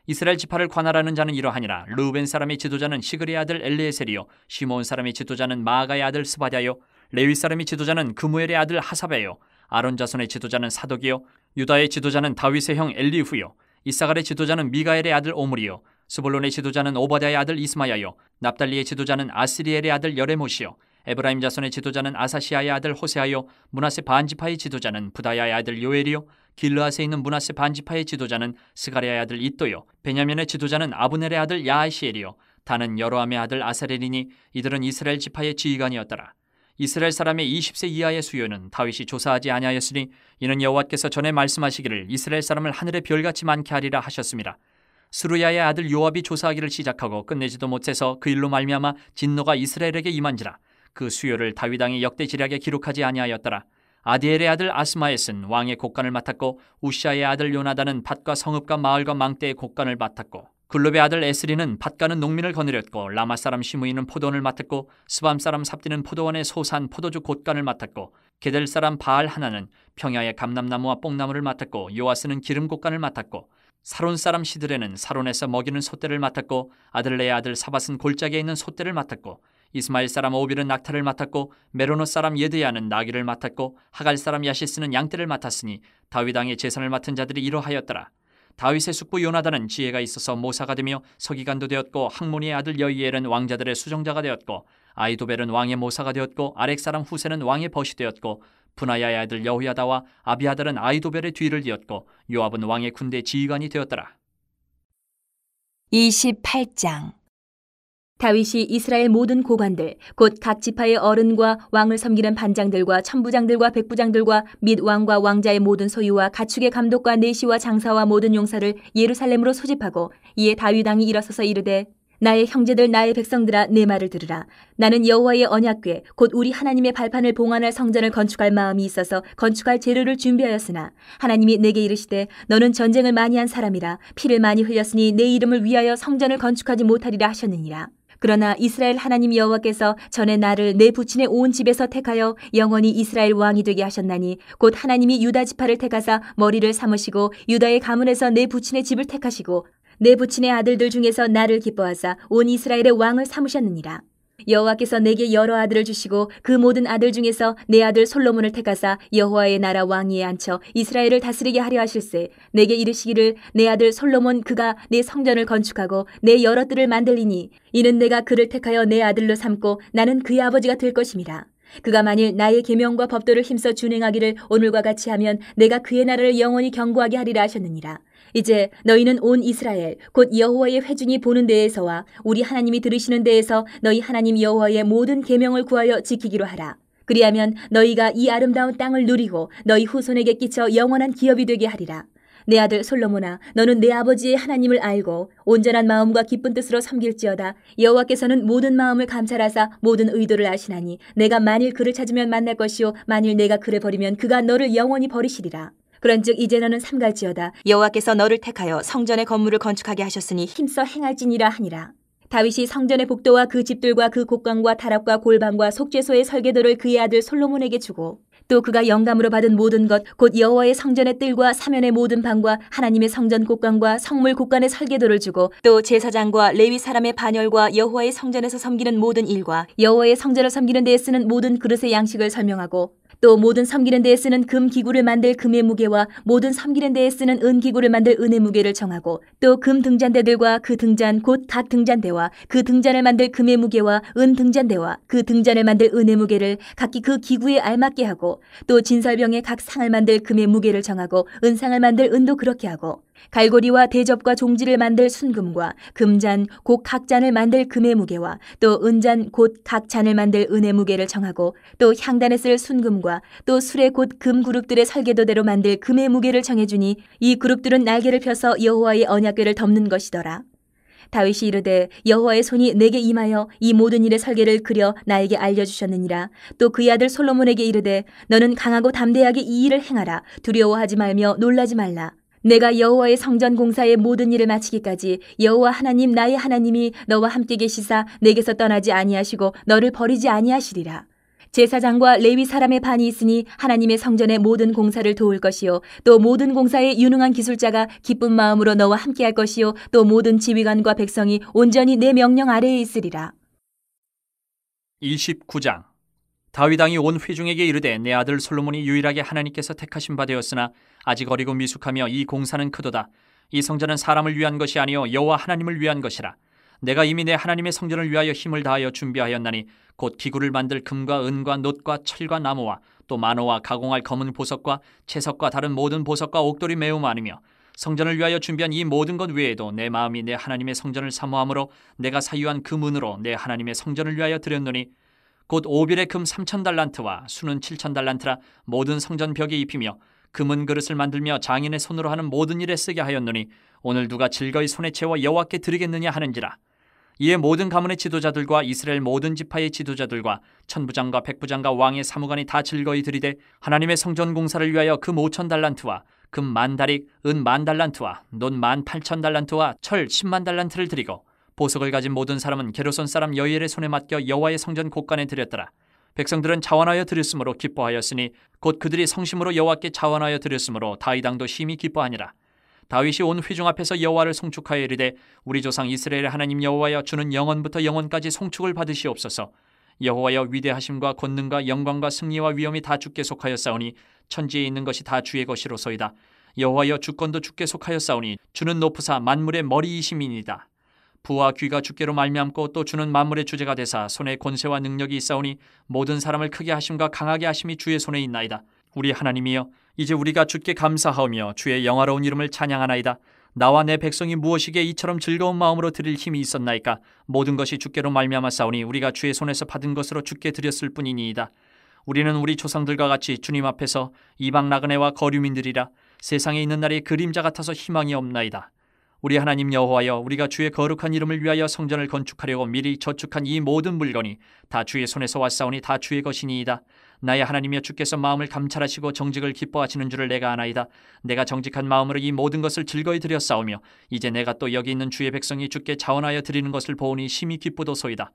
이스라엘 지파를 관할하는 자는 이러하니라. 르우벤 사람의 지도자는 시그리의 아들 엘리에셀이요 시므온 사람의 지도자는 마아가의 아들 스바랴요 레위 사람의 지도자는 그무엘의 아들 하사베요 아론 자손의 지도자는 사독이요 유다의 지도자는 다윗의 형 엘리후요 이사갈의 지도자는 미가엘의 아들 오므리요 스불론의 지도자는 오바댜의 아들 이스마야요 납달리의 지도자는 아스리엘의 아들 여레못이요 에브라임 자손의 지도자는 아사시아의 아들 호세아요 므낫세 반지파의 지도자는 부다야의 아들 요엘이요 길르앗에 있는 므낫세 반지파의 지도자는 스가랴의 아들 이또요 베냐민의 지도자는 아브넬의 아들 야하시엘이요 다는 여로함의 아들 아사렐이니 이들은 이스라엘 지파의 지휘관이었더라. 이스라엘 사람의 20세 이하의 수요는 다윗이 조사하지 아니하였으니 이는 여호와께서 전에 말씀하시기를 이스라엘 사람을 하늘의 별같이 많게 하리라 하셨습니다. 스루야의 아들 요압이 조사하기를 시작하고 끝내지도 못해서 그 일로 말미암아 진노가 이스라엘에게 임한지라. 그 수요를 다윗 왕이 역대 지략에 기록하지 아니하였더라. 아디엘의 아들 아스마엣은 왕의 곡간을 맡았고 우시아의 아들 요나단은 밭과 성읍과 마을과 망대의 곡간을 맡았고 글롭의 아들 에스리는 밭가는 농민을 거느렸고 라마 사람 시므이는 포도원을 맡았고 스밤 사람 삽디는 포도원의 소산 포도주 곳간을 맡았고 게델 사람 바알 하나는 평야의 감람나무와 뽕나무를 맡았고 요아스는 기름 곳간을 맡았고 사론 사람 시드레는 사론에서 먹이는 솥대를 맡았고 아들레의 아들 사밧은 골짜기에 있는 솥대를 맡았고 이스마엘 사람 오빌은 낙타를 맡았고 메로노 사람 예드야는 나귀를 맡았고 하갈 사람 야시스는 양떼를 맡았으니 다윗 왕의 제선을 맡은 자들이 이러하였더라. 다윗의 숙부 요나단은 지혜가 있어서 모사가 되며 서기관도 되었고 학모니의 아들 여이엘은 왕자들의 수정자가 되었고 아이도벨은 왕의 모사가 되었고 아렉 사람 후세는 왕의 벗이 되었고 분하야의 아들 여호야다와 아비아달은 아이도벨의 뒤를 이었고 요압은 왕의 군대 지휘관이 되었더라. 28장 다윗이 이스라엘 모든 고관들 곧 각 지파의 어른과 왕을 섬기는 반장들과 천부장들과 백부장들과 및 왕과 왕자의 모든 소유와 가축의 감독과 내시와 장사와 모든 용사를 예루살렘으로 소집하고 이에 다윗 왕이 일어서서 이르되 나의 형제들 나의 백성들아 내 말을 들으라. 나는 여호와의 언약궤 곧 우리 하나님의 발판을 봉안할 성전을 건축할 마음이 있어서 건축할 재료를 준비하였으나 하나님이 내게 이르시되 너는 전쟁을 많이 한 사람이라 피를 많이 흘렸으니 내 이름을 위하여 성전을 건축하지 못하리라 하셨느니라. 그러나 이스라엘 하나님 여호와께서 전에 나를 내 부친의 온 집에서 택하여 영원히 이스라엘 왕이 되게 하셨나니 곧 하나님이 유다 지파를 택하사 머리를 삼으시고 유다의 가문에서 내 부친의 집을 택하시고 내 부친의 아들들 중에서 나를 기뻐하사 온 이스라엘의 왕을 삼으셨느니라. 여호와께서 내게 여러 아들을 주시고 그 모든 아들 중에서 내 아들 솔로몬을 택하사 여호와의 나라 왕위에 앉혀 이스라엘을 다스리게 하려 하실세. 내게 이르시기를 내 아들 솔로몬 그가 내 성전을 건축하고 내 여러 뜰을 만들리니 이는 내가 그를 택하여 내 아들로 삼고 나는 그의 아버지가 될 것임이라. 그가 만일 나의 계명과 법도를 힘써 준행하기를 오늘과 같이 하면 내가 그의 나라를 영원히 경고하게 하리라 하셨느니라. 이제 너희는 온 이스라엘 곧 여호와의 회중이 보는 데에서와 우리 하나님이 들으시는 데에서 너희 하나님 여호와의 모든 계명을 구하여 지키기로 하라. 그리하면 너희가 이 아름다운 땅을 누리고 너희 후손에게 끼쳐 영원한 기업이 되게 하리라. 내 아들 솔로몬아 너는 내 아버지의 하나님을 알고 온전한 마음과 기쁜 뜻으로 섬길지어다. 여호와께서는 모든 마음을 감찰하사 모든 의도를 아시나니 내가 만일 그를 찾으면 만날 것이요 만일 내가 그를 버리면 그가 너를 영원히 버리시리라. 그런즉 이제 너는 삼갈지어다. 여호와께서 너를 택하여 성전의 건물을 건축하게 하셨으니 힘써 행할지니라 하니라. 다윗이 성전의 복도와 그 집들과 그 곡간과 다락과 골방과 속죄소의 설계도를 그의 아들 솔로몬에게 주고 또 그가 영감으로 받은 모든 것 곧 여호와의 성전의 뜰과 사면의 모든 방과 하나님의 성전 곡간과 성물 곡간의 설계도를 주고 또 제사장과 레위 사람의 반열과 여호와의 성전에서 섬기는 모든 일과 여호와의 성전을 섬기는 데에 쓰는 모든 그릇의 양식을 설명하고 또 모든 섬기는 데에 쓰는 금 기구를 만들 금의 무게와 모든 섬기는 데에 쓰는 은 기구를 만들 은의 무게를 정하고 또 금 등잔대들과 그 등잔 곧 각 등잔대와 그 등잔을 만들 금의 무게와 은 등잔대와 그 등잔을 만들 은의 무게를 각기 그 기구에 알맞게 하고 또 진설병의 각 상을 만들 금의 무게를 정하고 은상을 만들 은도 그렇게 하고 갈고리와 대접과 종지를 만들 순금과 금잔 곧 각 잔을 만들 금의 무게와 또 은잔 곧 각 잔을 만들 은의 무게를 정하고 또 향단에 쓸 순금과 또 수레 곧 금 그룹들의 설계도대로 만들 금의 무게를 정해주니 이 그룹들은 날개를 펴서 여호와의 언약궤를 덮는 것이더라. 다윗이 이르되 여호와의 손이 내게 임하여 이 모든 일의 설계를 그려 나에게 알려주셨느니라. 또 그의 아들 솔로몬에게 이르되 너는 강하고 담대하게 이 일을 행하라. 두려워하지 말며 놀라지 말라. 내가 여호와의 성전 공사의 모든 일을 마치기까지 여호와 하나님 나의 하나님이 너와 함께 계시사 내게서 떠나지 아니하시고 너를 버리지 아니하시리라. 제사장과 레위 사람의 반이 있으니 하나님의 성전의 모든 공사를 도울 것이요 또 모든 공사에 유능한 기술자가 기쁜 마음으로 너와 함께할 것이요 또 모든 지휘관과 백성이 온전히 내 명령 아래에 있으리라. 29장. 다윗 왕이 온 회중에게 이르되 내 아들 솔로몬이 유일하게 하나님께서 택하신 바 되었으나 아직 어리고 미숙하며 이 공사는 크도다. 이 성전은 사람을 위한 것이 아니요 여호와 하나님을 위한 것이라. 내가 이미 내 하나님의 성전을 위하여 힘을 다하여 준비하였나니 곧 기구를 만들 금과 은과 놋과 철과 나무와 또 만호와 가공할 검은 보석과 채석과 다른 모든 보석과 옥돌이 매우 많으며 성전을 위하여 준비한 이 모든 것 외에도 내 마음이 내 하나님의 성전을 사모함으로 내가 사유한 금은으로 내 하나님의 성전을 위하여 드렸노니 곧 오빌의 금 3,000달란트와 수는 7,000달란트라 모든 성전 벽에 입히며 금은 그릇을 만들며 장인의 손으로 하는 모든 일에 쓰게 하였노니 오늘 누가 즐거이 손에 채워 여호와께 드리겠느냐 하는지라. 이에 모든 가문의 지도자들과 이스라엘 모든 지파의 지도자들과 천부장과 백부장과 왕의 사무관이 다 즐거이 드리되 하나님의 성전 공사를 위하여 금 5,000달란트와 금 10,000다릭, 은 10,000달란트와 놋 18,000달란트와 철 100,000달란트를 드리고 보석을 가진 모든 사람은 게르손 사람 여이엘의 손에 맡겨 여호와의 성전 곳간에 드렸더라. 백성들은 자원하여 드렸으므로 기뻐하였으니 곧 그들이 성심으로 여호와께 자원하여 드렸으므로 다윗 왕도 심히 기뻐하니라. 다윗이 온 회중 앞에서 여호와를 송축하여 이르되 우리 조상 이스라엘의 하나님 여호와여 주는 영원부터 영원까지 송축을 받으시옵소서. 여호와여 위대하심과 권능과 영광과 승리와 위엄이 다 주께 속하였사오니 천지에 있는 것이 다 주의 것이로소이다. 여호와여 주권도 주께 속하였사오니 주는 높으사 만물의 머리이심이니이다. 부와 귀가 주께로 말미암고 또 주는 만물의 주제가 되사 손에 권세와 능력이 있사오니 모든 사람을 크게 하심과 강하게 하심이 주의 손에 있나이다. 우리 하나님이여 이제 우리가 주께 감사하오며 주의 영화로운 이름을 찬양하나이다. 나와 내 백성이 무엇이기에 이처럼 즐거운 마음으로 드릴 힘이 있었나이까. 모든 것이 주께로 말미암았사오니 우리가 주의 손에서 받은 것으로 주께 드렸을 뿐이니이다. 우리는 우리 조상들과 같이 주님 앞에서 이방 나그네와 거류민들이라. 세상에 있는 날이 그림자 같아서 희망이 없나이다. 우리 하나님 여호와여 우리가 주의 거룩한 이름을 위하여 성전을 건축하려고 미리 저축한 이 모든 물건이 다 주의 손에서 왔사오니 다 주의 것이니이다. 나의 하나님이여 주께서 마음을 감찰하시고 정직을 기뻐하시는 줄을 내가 아나이다. 내가 정직한 마음으로 이 모든 것을 즐거이 드렸사오며 이제 내가 또 여기 있는 주의 백성이 주께 자원하여 드리는 것을 보오니 심히 기쁘도소이다.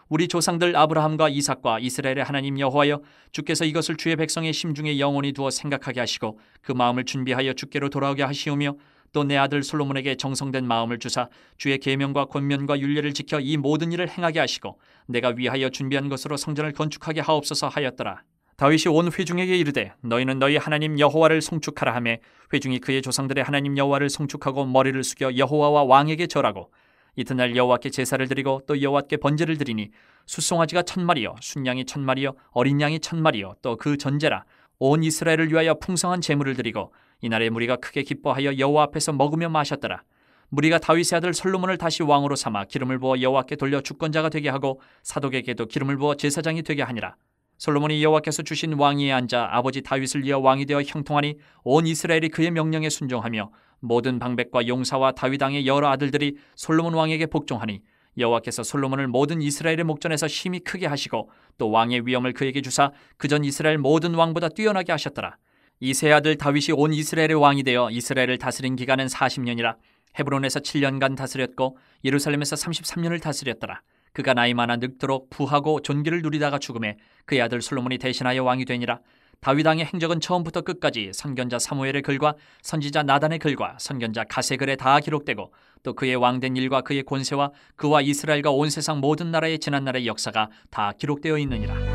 우리 조상들 아브라함과 이삭과 이스라엘의 하나님 여호와여 주께서 이것을 주의 백성의 심중에 영원히 두어 생각하게 하시고 그 마음을 준비하여 주께로 돌아오게 하시오며 또 내 아들 솔로몬에게 정성된 마음을 주사 주의 계명과 권면과 율례를 지켜 이 모든 일을 행하게 하시고 내가 위하여 준비한 것으로 성전을 건축하게 하옵소서 하였더라. 다윗이 온 회중에게 이르되 너희는 너희 하나님 여호와를 송축하라 하매 회중이 그의 조상들의 하나님 여호와를 송축하고 머리를 숙여 여호와와 왕에게 절하고 이튿날 여호와께 제사를 드리고 또 여호와께 번제를 드리니 숫송아지가 1,000마리요 순양이 1,000마리요 어린 양이 1,000마리요 또 그 전제라. 온 이스라엘을 위하여 풍성한 제물을 드리고 이날에 무리가 크게 기뻐하여 여호와 앞에서 먹으며 마셨더라. 무리가 다윗의 아들 솔로몬을 다시 왕으로 삼아 기름을 부어 여호와께 돌려 주권자가 되게 하고 사독에게도 기름을 부어 제사장이 되게 하니라. 솔로몬이 여호와께서 주신 왕위에 앉아 아버지 다윗을 이어 왕이 되어 형통하니 온 이스라엘이 그의 명령에 순종하며 모든 방백과 용사와 다윗 왕의 여러 아들들이 솔로몬 왕에게 복종하니 여호와께서 솔로몬을 모든 이스라엘의 목전에서 심히 크게 하시고 또 왕의 위엄을 그에게 주사 그전 이스라엘 모든 왕보다 뛰어나게 하셨더라. 이 세 아들 다윗이 온 이스라엘의 왕이 되어 이스라엘을 다스린 기간은 40년이라. 헤브론에서 7년간 다스렸고 예루살렘에서 33년을 다스렸더라. 그가 나이 많아 늙도록 부하고 존귀를 누리다가 죽음에 그의 아들 솔로몬이 대신하여 왕이 되니라. 다윗 왕의 행적은 처음부터 끝까지 선견자 사무엘의 글과 선지자 나단의 글과 선견자 갓의 글에 다 기록되고 또 그의 왕된 일과 그의 권세와 그와 이스라엘과 온 세상 모든 나라의 지난 날의 역사가 다 기록되어 있느니라.